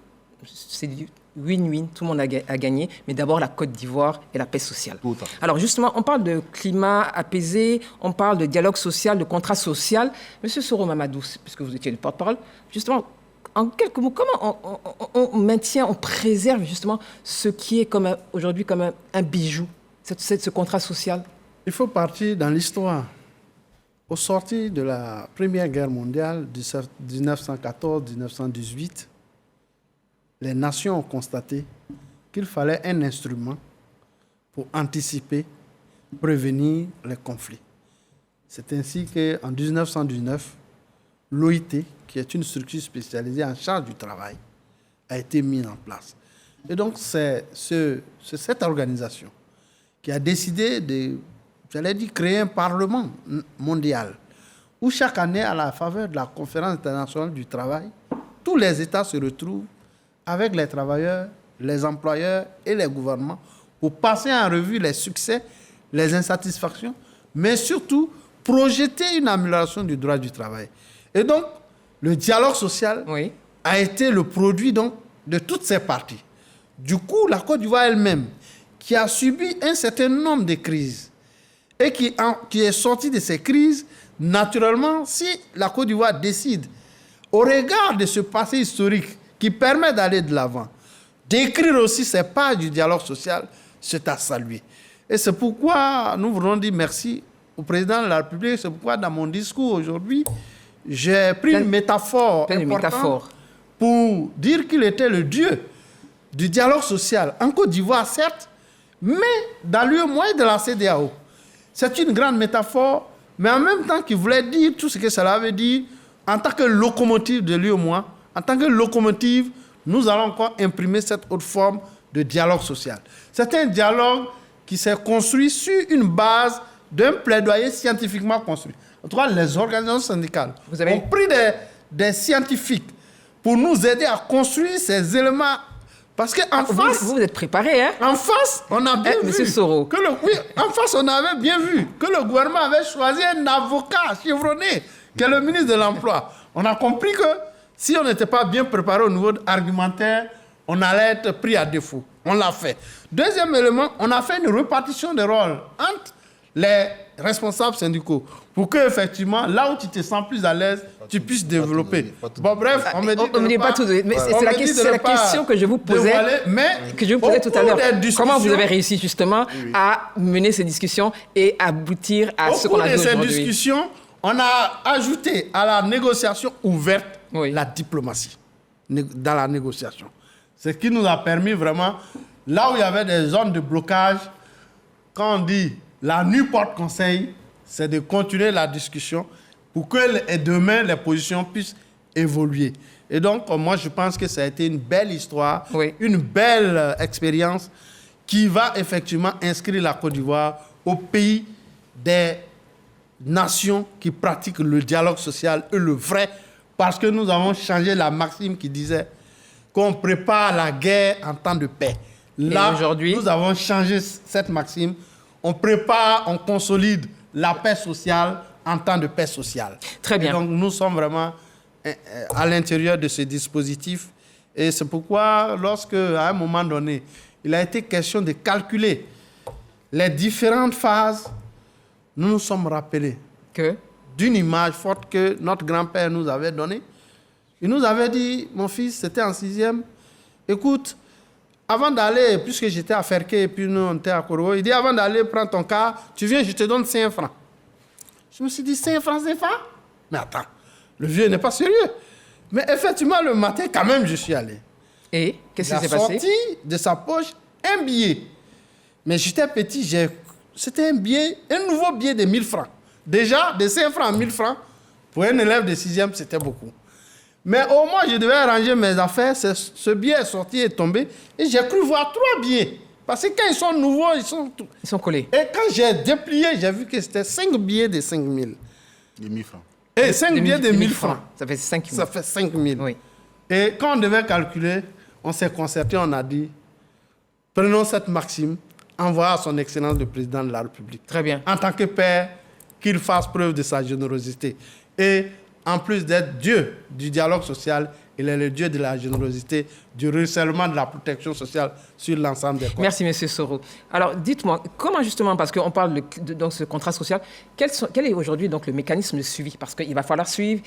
c'est du win-win, tout le monde a gagné, mais d'abord la Côte d'Ivoire et la paix sociale. Alors justement, on parle de climat apaisé, on parle de dialogue social, de contrat social. Monsieur Soro Mamadou, puisque vous étiez le porte-parole, justement, en quelques mots, comment on maintient, on préserve justement ce qui est aujourd'hui comme un bijou, ce contrat social? Il faut partir dans l'histoire. Au sortir de la Première Guerre mondiale, 1914-1918, les nations ont constaté qu'il fallait un instrument pour anticiper, prévenir les conflits. C'est ainsi qu'en 1919, l'OIT, qui est une structure spécialisée en charge du travail, a été mise en place. Et donc, c'est cette organisation qui a décidé de, créer un parlement mondial où chaque année, à la faveur de la conférence internationale du travail, tous les États se retrouvent avec les travailleurs, les employeurs et les gouvernements pour passer en revue les succès, les insatisfactions, mais surtout projeter une amélioration du droit du travail. Et donc, le dialogue social a été le produit donc, de toutes ces parties. Du coup, la Côte d'Ivoire elle-même, qui a subi un certain nombre de crises et qui est sortie de ces crises, naturellement, si la Côte d'Ivoire décide, au regard de ce passé historique qui permet d'aller de l'avant, d'écrire aussi ces pages du dialogue social, c'est à saluer. Et c'est pourquoi nous voulons dire merci au président de la République. C'est pourquoi dans mon discours aujourd'hui, j'ai pris une métaphore importante pour dire qu'il était le dieu du dialogue social en Côte d'Ivoire, certes, mais dans l'UEMOA et de la CEDEAO. C'est une grande métaphore, mais en même temps qu'il voulait dire tout ce que cela veut dire en tant que locomotive de l'UEMOA. En tant que locomotive, nous allons encore imprimer cette autre forme de dialogue social. C'est un dialogue qui s'est construit sur une base d'un plaidoyer scientifiquement construit. En tout cas, les organisations syndicales ont pris des scientifiques pour nous aider à construire ces éléments. Parce qu'en face... Vous êtes préparés, hein? En face, on a bien vu... Monsieur Soro. En face, on avait bien vu que le gouvernement avait choisi un avocat chevronné, qui est le ministre de l'Emploi. On a compris que si on n'était pas bien préparé au niveau argumentaire, on allait être pris à défaut. On l'a fait. Deuxième élément, on a fait une répartition des rôles entre les responsables syndicaux pour que, effectivement, là où tu te sens plus à l'aise, tu puisses développer. Bon, bref, on me dit on ne dit pas tout. Mais c'est la question que je vous posais, tout à l'heure. Comment vous avez réussi, justement, à mener ces discussions et aboutir à ce qu'on a dit aujourd'hui? Au cours de ces discussions, on a ajouté à la négociation ouverte la diplomatie dans la négociation. Ce qui nous a permis vraiment, là où il y avait des zones de blocage, quand on dit la nuit porte conseil, c'est de continuer la discussion pour que demain les positions puissent évoluer. Et donc, moi, je pense que ça a été une belle histoire, une belle expérience qui va effectivement inscrire la Côte d'Ivoire au pays des nations qui pratiquent le dialogue social et le vrai, parce que nous avons changé la maxime qui disait qu'on prépare la guerre en temps de paix. Là, nous avons changé cette maxime. On prépare, on consolide la paix sociale en temps de paix sociale. Très bien. Et donc, nous sommes vraiment à l'intérieur de ce dispositif. Et c'est pourquoi, lorsque, à un moment donné, il a été question de calculer les différentes phases, nous nous sommes rappelés d'une image forte que notre grand-père nous avait donnée. Il nous avait dit, mon fils, c'était en 6e, écoute, avant d'aller, puisque j'étais à Ferke et puis nous on était à Korogo, il dit, avant d'aller prendre ton car, tu viens, je te donne 5 francs. Je me suis dit, 5 francs CFA? Mais attends, le vieux n'est pas sérieux. Mais effectivement, le matin, quand même, je suis allé. Et qu'est-ce qui s'est passé? Il a sorti de sa poche un billet. Mais j'étais petit, c'était un billet, un nouveau billet de 1000 francs. Déjà, de 5 francs à 1000 francs, pour un élève de 6e, c'était beaucoup. Mais au moins, je devais arranger mes affaires. Ce billet est sorti et tombé. Et j'ai cru voir 3 billets. Parce que quand ils sont nouveaux, ils sont collés. Et quand j'ai déplié, j'ai vu que c'était 5 billets de 5 000. De 1000 francs. Et 5 billets de 1000 francs. Ça fait 5 000. Ça fait 5 000. Oui. Et quand on devait calculer, on s'est concerté, on a dit, prenons cette maxime, envoyons à son Excellence le Président de la République. Très bien. En tant que père, qu'il fasse preuve de sa générosité. Et en plus d'être Dieu du dialogue social, il est le Dieu de la générosité, du ruissellement de la protection sociale sur l'ensemble des corps. Merci, M. Soro. Alors, dites-moi, comment justement, parce qu'on parle de ce contrat social, quel est aujourd'hui donc le mécanisme de suivi? Parce qu'il va falloir suivre,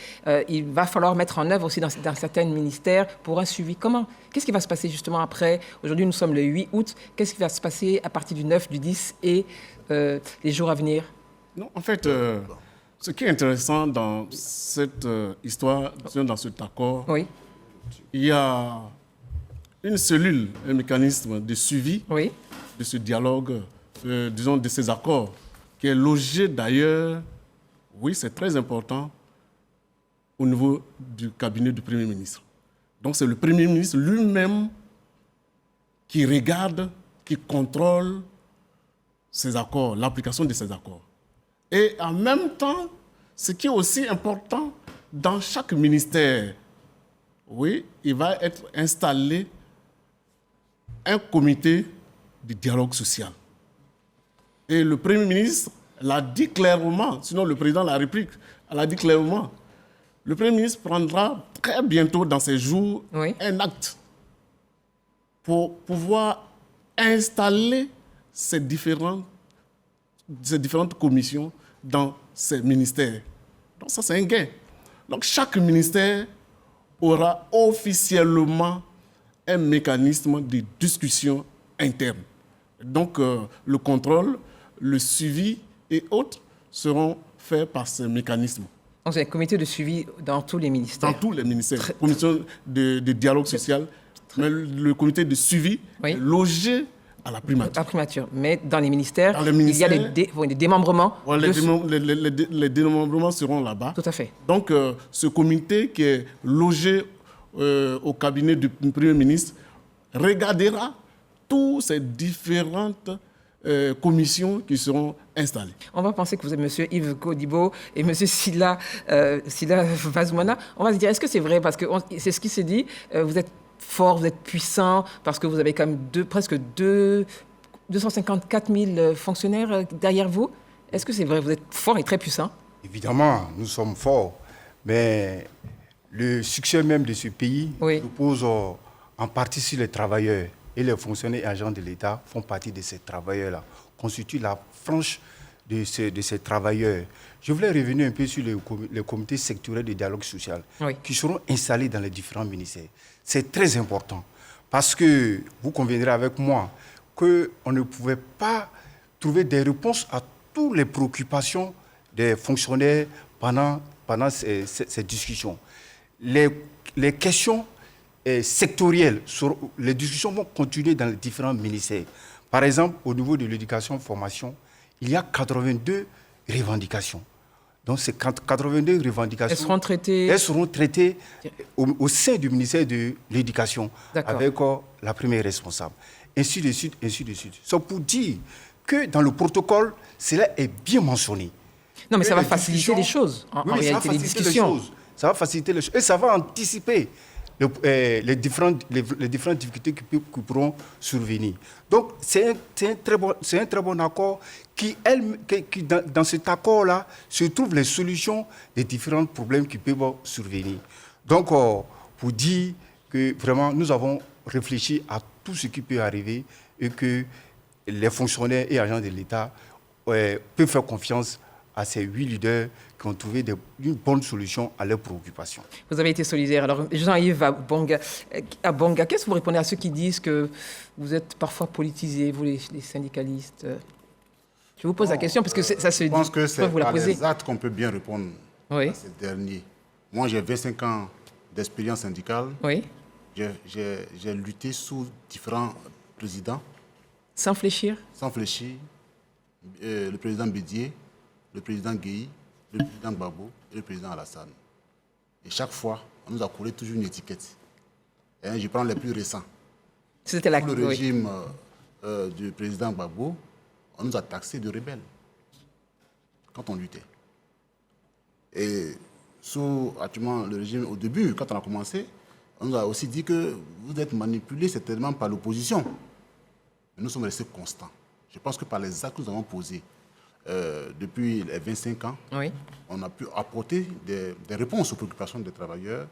il va falloir mettre en œuvre aussi dans certains ministères pour un suivi. Comment? Qu'est-ce qui va se passer justement après? Aujourd'hui, nous sommes le 8 août. Qu'est-ce qui va se passer à partir du 9, du 10 et les jours à venir? Non, en fait, ce qui est intéressant dans cette histoire, dans cet accord, il y a une cellule, un mécanisme de suivi de ce dialogue, disons de ces accords, qui est logé d'ailleurs Oui, c'est très important au niveau du cabinet du Premier ministre. Donc c'est le Premier ministre lui-même qui regarde, qui contrôle ces accords, l'application de ces accords. Et en même temps, ce qui est aussi important, dans chaque ministère, oui, il va être installé un comité de dialogue social. Et le Premier ministre l'a dit clairement, sinon le président de la République l'a dit clairement. Le Premier ministre prendra très bientôt dans ces jours un acte pour pouvoir installer ces différentes commissions dans ces ministères. Donc ça, c'est un gain. Donc chaque ministère aura officiellement un mécanisme de discussion interne. Donc le contrôle, le suivi et autres seront faits par ce mécanisme. Donc c'est un comité de suivi dans tous les ministères. Dans tous les ministères. Commission de dialogue social, mais le comité de suivi est logé à la primature. À la primature. Mais dans les ministères, il y a des démembrements. Les démembrements seront là-bas. Tout à fait. Donc ce comité qui est logé au cabinet du Premier ministre regardera toutes ces différentes commissions qui seront installées. On va penser que vous êtes M. Yves Kodibo et M. Sila Vazmona. On va se dire, est-ce que c'est vrai? Parce que c'est ce qui s'est dit. Vous êtes fort, vous êtes puissant, parce que vous avez quand même presque 254 000 fonctionnaires derrière vous. Est-ce que c'est vrai? Vous êtes fort et très puissant? Évidemment, nous sommes forts. Mais le succès même de ce pays repose en partie sur les travailleurs. Et les fonctionnaires et agents de l'État font partie de ces travailleurs-là, constituent la frange de ces travailleurs. Je voulais revenir un peu sur les comités sectoriels de dialogue social qui seront installés dans les différents ministères. C'est très important parce que vous conviendrez avec moi qu'on ne pouvait pas trouver des réponses à toutes les préoccupations des fonctionnaires pendant ces discussions. Les questions sectorielles, les discussions vont continuer dans les différents ministères. Par exemple, au niveau de l'éducation-formation, il y a 82 revendications. Donc, ces 82 revendications... Elles seront traitées au sein du ministère de l'Éducation, avec la première responsable. Ainsi de suite, ainsi de suite. C'est pour dire que dans le protocole, cela est bien mentionné. Non, mais ça va faciliter les choses, en réalité, les discussions. Ça va faciliter les choses. Et ça va anticiper les différentes difficultés qui pourront survenir. Donc, c'est un très bon accord qui dans cet accord-là, se trouvent les solutions des différents problèmes qui peuvent survenir. Donc, pour dire que vraiment, nous avons réfléchi à tout ce qui peut arriver et que les fonctionnaires et agents de l'État peuvent faire confiance à ces 8 leaders qui ont trouvé une bonne solution à leurs préoccupations. Vous avez été solidaire. Alors, Jean-Yves Abonga, qu'est-ce que vous répondez à ceux qui disent que vous êtes parfois politisés, vous les syndicalistes? Je vous pose la question parce que ça se dit. Je pense que c'est par les actes qu'on peut bien répondre à ces derniers. Moi, j'ai 25 ans d'expérience syndicale. Oui. J'ai lutté sous différents présidents. Sans fléchir? Sans fléchir. Le président Bédier, le président Gueye, le président Gbagbo et le président Alassane. Et chaque fois, on nous a collé toujours une étiquette. Et je prends les plus récents. C'était le régime du président Gbagbo, on nous a taxés de rebelles quand on luttait. Et sous actuellement le régime, au début, quand on a commencé, on nous a aussi dit que vous êtes manipulés certainement par l'opposition. Mais nous sommes restés constants. Je pense que par les actes que nous avons posés depuis les 25 ans, on a pu apporter des réponses aux préoccupations des travailleurs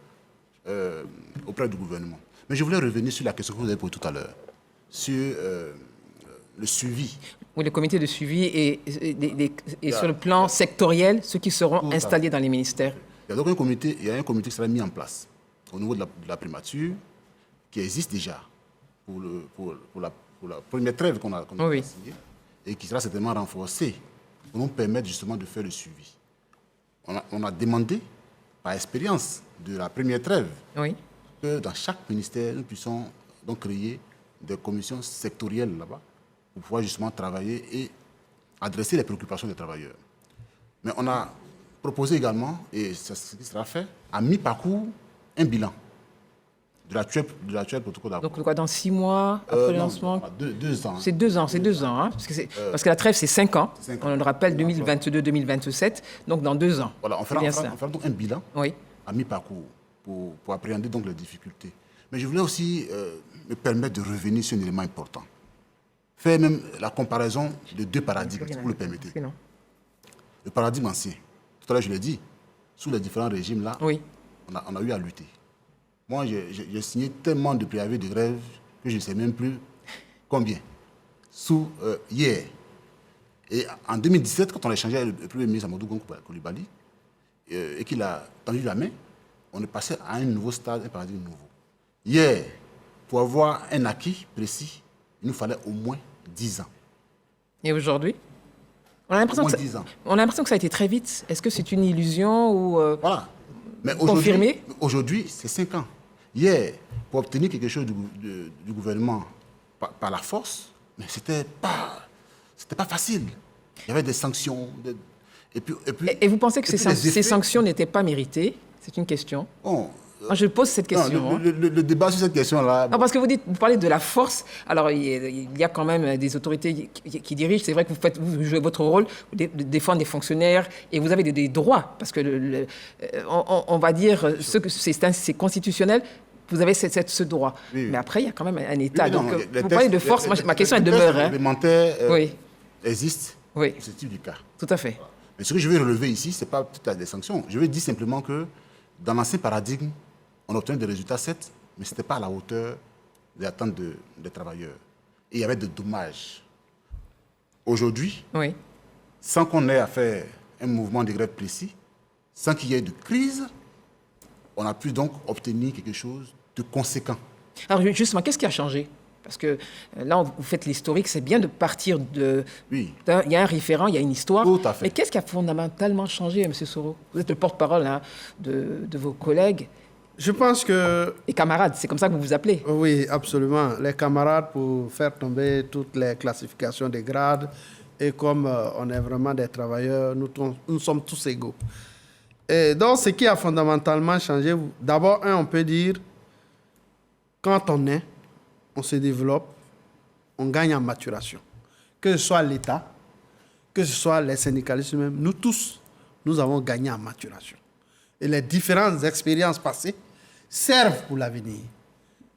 auprès du gouvernement. Mais je voulais revenir sur la question que vous avez posée tout à l'heure, sur le suivi. Oui, le comité de suivi et sur le plan sectoriel, ceux qui seront installés dans les ministères. Il y a donc un comité qui sera mis en place au niveau de la primature, qui existe déjà pour la première trêve qu'on a signée, et qui sera certainement renforcé pour nous permettre justement de faire le suivi. On a demandé, par expérience de la première trêve, que dans chaque ministère, nous puissions donc créer des commissions sectorielles là-bas pour pouvoir justement travailler et adresser les préoccupations des travailleurs. Mais on a proposer également, et c'est ce qui sera fait, à mi-parcours, un bilan de l'actuel protocole d'accord. Donc quoi, dans 6 mois après le lancement? 2 ans. C'est 2 ans, hein, parce que la trêve, c'est 5 ans. On le rappelle, 2022-2027, donc dans 2 ans. Voilà, on fera donc un bilan à mi-parcours pour appréhender donc les difficultés. Mais je voulais aussi me permettre de revenir sur un élément important. Faire même la comparaison de 2 paradigmes, si vous le permettez. Le paradigme ancien. Tout à l'heure, je l'ai dit, sous les différents régimes-là, on a eu à lutter. Moi, j'ai signé tellement de préavis de grève que je ne sais même plus combien. Hier. Et en 2017, quand on a échangé avec le Premier ministre Amadou Coulibaly et qu'il a tendu la main, on est passé à un nouveau stade, un paradigme nouveau. Hier, pour avoir un acquis précis, il nous fallait au moins 10 ans. Et aujourd'hui ? On a l'impression que ça a été très vite. Est-ce que c'est une illusion ou voilà. Mais confirmé ? Aujourd'hui, c'est 5 ans. Hier, pour obtenir quelque chose du gouvernement par la force, mais c'était pas facile. Il y avait des sanctions. Et vous pensez que ces sanctions n'étaient pas méritées ? C'est une question. Bon, moi, je pose cette question. Le débat sur cette question-là... Non, parce que vous parlez de la force. Alors, il y a quand même des autorités qui dirigent. C'est vrai que vous jouez votre rôle, de défendre des fonctionnaires, et vous avez des droits. Parce que, on va dire, c'est constitutionnel, vous avez ce droit. Oui. Mais après, il y a quand même un État. Donc, vous parlez de force, ma question, elle demeure. Les réglementaires existent pour ce type de cas. Tout à fait. Voilà. Mais ce que je veux relever ici, ce n'est pas toutes les sanctions. Je veux dire simplement que dans l'ancien paradigme, on obtenait des résultats, certes, mais ce n'était pas à la hauteur des attentes des travailleurs. Et il y avait des dommages. Aujourd'hui, sans qu'on ait à faire un mouvement de grève précis, sans qu'il y ait de crise, on a pu donc obtenir quelque chose de conséquent. Alors justement, qu'est-ce qui a changé ? Parce que là, vous faites l'historique, c'est bien de partir de... Oui. Il y a un référent, il y a une histoire. Tout à fait. Mais qu'est-ce qui a fondamentalement changé, M. Soro ? Vous êtes le porte-parole de vos collègues. Je pense que... Les camarades, c'est comme ça que vous vous appelez. Oui, absolument. Les camarades, pour faire tomber toutes les classifications des grades. Et comme on est vraiment des travailleurs, nous sommes tous égaux. Et donc, ce qui a fondamentalement changé, d'abord, on peut dire, quand on se développe, on gagne en maturation. Que ce soit l'État, que ce soit les syndicalistes eux-mêmes, nous tous, nous avons gagné en maturation. Et les différentes expériences passées servent pour l'avenir.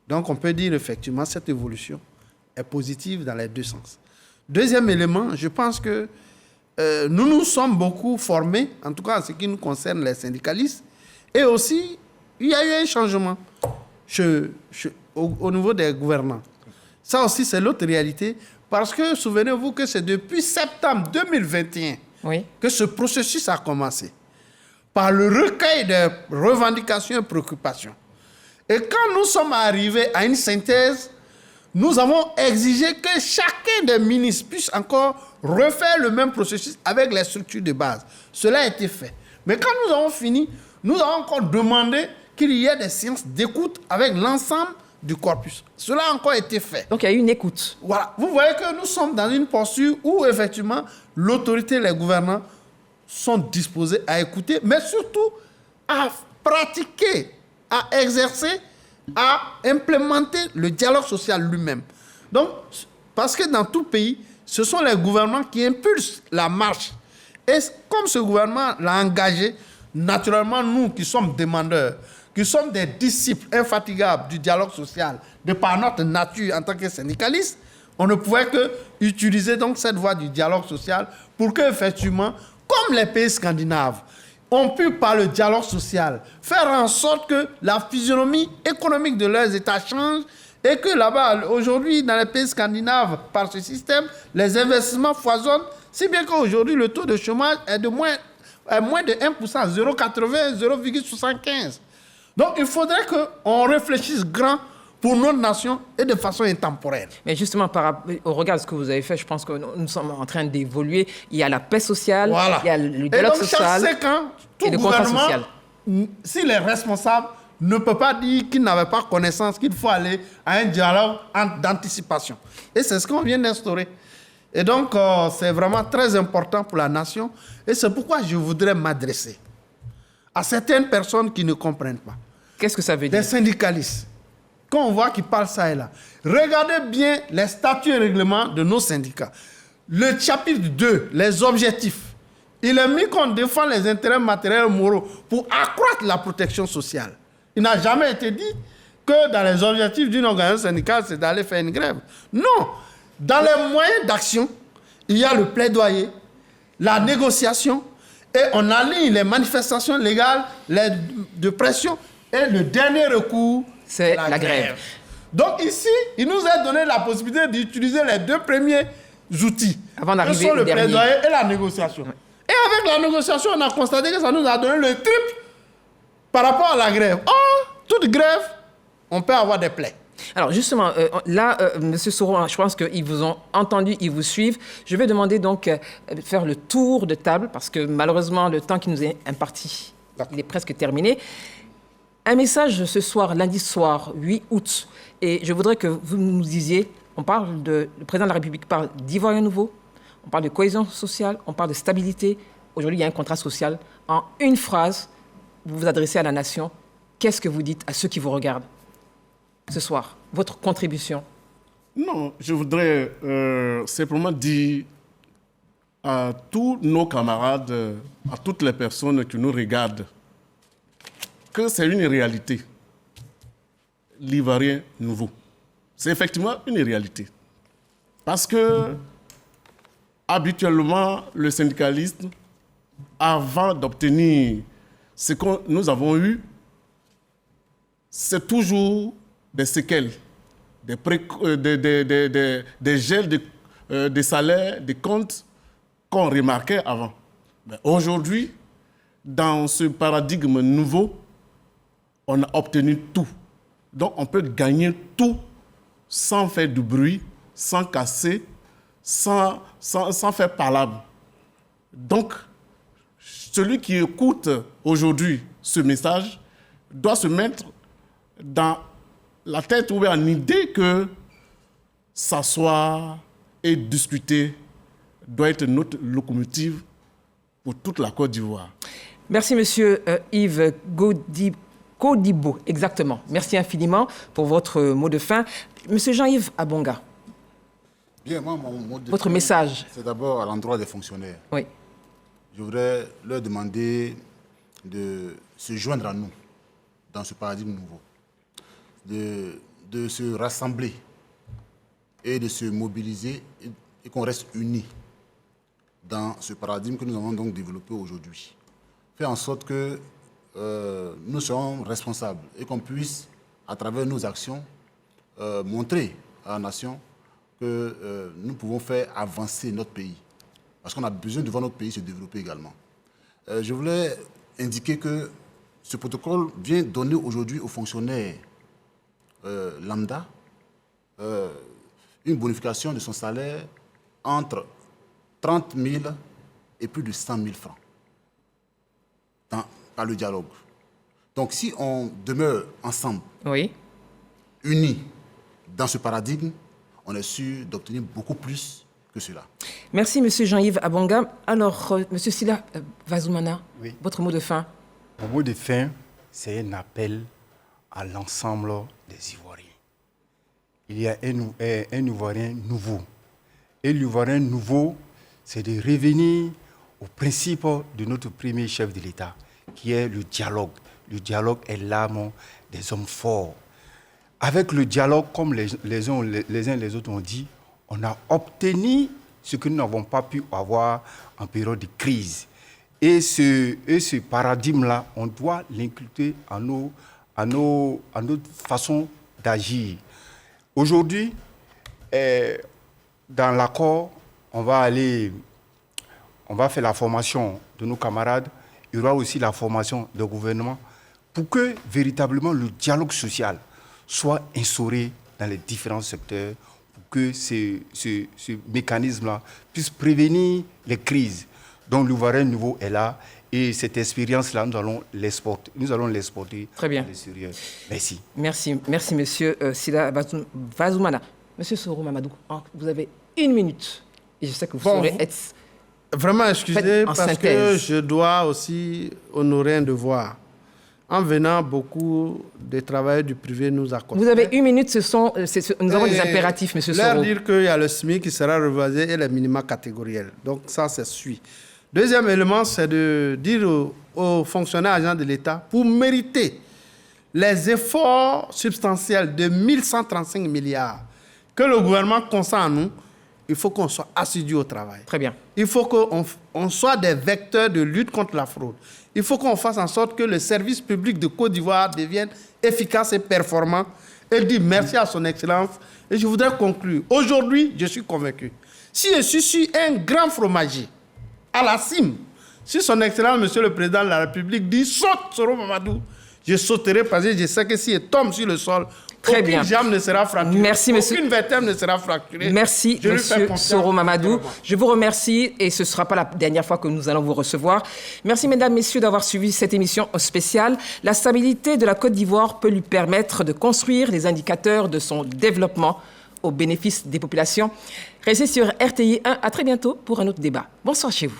Donc, on peut dire effectivement cette évolution est positive dans les deux sens. Deuxième élément, je pense que nous nous sommes beaucoup formés, en tout cas en ce qui nous concerne les syndicalistes, et aussi, il y a eu un changement au niveau des gouvernants. Ça aussi, c'est l'autre réalité, parce que souvenez-vous que c'est depuis septembre 2021 que ce processus a commencé, par le recueil de revendications et préoccupations. Et quand nous sommes arrivés à une synthèse, nous avons exigé que chacun des ministres puisse encore refaire le même processus avec les structures de base. Cela a été fait. Mais quand nous avons fini, nous avons encore demandé qu'il y ait des séances d'écoute avec l'ensemble du corpus. Cela a encore été fait. Donc il y a eu une écoute. Voilà. Vous voyez que nous sommes dans une posture où effectivement l'autorité et les gouvernants sont disposés à écouter, mais surtout à pratiquer, à exercer, à implémenter le dialogue social lui-même. Donc, parce que dans tout pays, ce sont les gouvernements qui impulsent la marche. Et comme ce gouvernement l'a engagé, naturellement, nous qui sommes demandeurs, qui sommes des disciples infatigables du dialogue social, de par notre nature en tant que syndicalistes, on ne pouvait que utiliser donc cette voie du dialogue social pour que, effectivement, comme les pays scandinaves, ont pu, par le dialogue social, faire en sorte que la physionomie économique de leurs États change et que là-bas, aujourd'hui, dans les pays scandinaves, par ce système, les investissements foisonnent, si bien qu'aujourd'hui, le taux de chômage est de moins de 1%, 0,80, 0,75. Donc, il faudrait qu'on réfléchisse grand pour notre nation et de façon intemporelle. Mais justement, au regard de ce que vous avez fait, je pense que nous sommes en train d'évoluer. Il y a la paix sociale, il y a le dialogue social chaque 5 ans, et le contrat social. Si les responsables ne peuvent pas dire qu'ils n'avaient pas connaissance, qu'il faut aller à un dialogue d'anticipation. Et c'est ce qu'on vient d'instaurer. Et donc, c'est vraiment très important pour la nation. Et c'est pourquoi je voudrais m'adresser à certaines personnes qui ne comprennent pas. Qu'est-ce que ça veut dire? Des syndicalistes. Quand on voit qu'ils parlent ça et là, regardez bien les statuts et règlements de nos syndicats. Le chapitre 2, les objectifs. Il est mis qu'on défend les intérêts matériels et moraux pour accroître la protection sociale. Il n'a jamais été dit que dans les objectifs d'une organisation syndicale, c'est d'aller faire une grève. Non. Dans les moyens d'action, il y a le plaidoyer, la négociation, et on aligne les manifestations légales, de pression, et le dernier recours, c'est la grève. Donc ici, il nous a donné la possibilité d'utiliser les deux premiers outils. Avant d'arriver au dernier. Le plaidoyer et la négociation. Ouais. Et avec la négociation, on a constaté que ça nous a donné le triple par rapport à la grève. Or, toute grève, on peut avoir des plaies. Alors justement, là, M. Soro, je pense qu'ils vous ont entendu, ils vous suivent. Je vais demander donc de faire le tour de table, parce que malheureusement, le temps qui nous est imparti, il est presque terminé. Un message ce soir, lundi soir, 8 août, et je voudrais que vous nous disiez, le président de la République parle d'Ivoirien nouveau, on parle de cohésion sociale, on parle de stabilité. Aujourd'hui, il y a un contrat social. En une phrase, vous vous adressez à la nation. Qu'est-ce que vous dites à ceux qui vous regardent ce soir? Votre contribution? Non, je voudrais simplement dire à tous nos camarades, à toutes les personnes qui nous regardent, que c'est une réalité. L'Ivoirien nouveau. C'est effectivement une réalité. Parce que, habituellement, le syndicaliste, avant d'obtenir ce que nous avons eu, c'est toujours des séquelles, des gels des salaires, des comptes qu'on remarquait avant. Mais aujourd'hui, dans ce paradigme nouveau, on a obtenu tout. Donc on peut gagner tout sans faire du bruit, sans casser, sans faire palabre. Donc, celui qui écoute aujourd'hui ce message doit se mettre dans la tête ou en idée que s'asseoir et discuter doit être notre locomotive pour toute la Côte d'Ivoire. Merci, Monsieur Yves Kodibo, exactement. Merci infiniment pour votre mot de fin. Monsieur Jean-Yves Abonga. Bien, moi, mon mot de votre fin, message. C'est d'abord à l'endroit des fonctionnaires. Oui. Je voudrais leur demander de se joindre à nous dans ce paradigme nouveau, de se rassembler et de se mobiliser et qu'on reste unis dans ce paradigme que nous avons donc développé aujourd'hui. Faire en sorte que nous serons responsables et qu'on puisse, à travers nos actions, montrer à la nation que nous pouvons faire avancer notre pays. Parce qu'on a besoin de voir notre pays se développer également. Je voulais indiquer que ce protocole vient donner aujourd'hui aux fonctionnaires lambda une bonification de son salaire entre 30 000 et plus de 100 000 francs par le dialogue. Donc si on demeure ensemble, oui, unis dans ce paradigme, on est sûr d'obtenir beaucoup plus que cela. Merci, Monsieur Jean-Yves Abonga. Alors, Monsieur Sila Vazoumana, oui, votre mot de fin? Mon mot de fin, c'est un appel à l'ensemble des Ivoiriens. Il y a un Ivoirien nouveau. Et l'Ivoirien nouveau, c'est de revenir au principe de notre premier chef de l'État, qui est le dialogue. Le dialogue est l'âme des hommes forts. Avec le dialogue, comme les uns les autres ont dit, on a obtenu ce que nous n'avons pas pu avoir en période de crise. Et ce paradigme-là, on doit l'inculquer à notre façon d'agir. Aujourd'hui, dans l'accord, on va faire la formation de nos camarades. Il y aura aussi la formation du gouvernement pour que véritablement le dialogue social soit instauré dans les différents secteurs, pour que ce mécanisme-là puisse prévenir les crises. Donc l'Ivoirien nouveau est là et cette expérience-là, nous allons l'exporter. Très bien. À l'extérieur. Merci. Merci, Monsieur Sila Vazoumana. Monsieur Soro Mamadou, vous avez 1 minute Et je sais que vous saurez être... Vraiment excusez parce que je dois aussi honorer un devoir. En venant, beaucoup de travailleurs du privé nous accompagnent. Vous avez 1 minute, nous avons des impératifs, M. Soro. Leur dire qu'il y a le SMIC qui sera revisé et les minima catégoriels. Donc ça, c'est suit. Deuxième élément, c'est de dire aux fonctionnaires agents de l'État, pour mériter les efforts substantiels de 1135 milliards que le gouvernement consent à nous, il faut qu'on soit assidu au travail. Très bien. Il faut qu'on soit des vecteurs de lutte contre la fraude. Il faut qu'on fasse en sorte que le service public de Côte d'Ivoire devienne efficace et performant. Et dire merci à son Excellence. Et je voudrais conclure. Aujourd'hui, je suis convaincu. Si je suis un grand fromager, à la cime, si son Excellence, Monsieur le Président de la République, dit « saute, Soro Mamadou », je sauterai parce que je sais que si je tombe sur le sol, aucune jambe ne sera fracturée. Merci, monsieur. Aucune vertèbre ne sera fracturée. Merci, monsieur Soro Mamadou. Je vous remercie et ce ne sera pas la dernière fois que nous allons vous recevoir. Merci, mesdames, messieurs, d'avoir suivi cette émission spéciale. La stabilité de la Côte d'Ivoire peut lui permettre de construire les indicateurs de son développement au bénéfice des populations. Restez sur RTI 1. À très bientôt pour un autre débat. Bonsoir chez vous.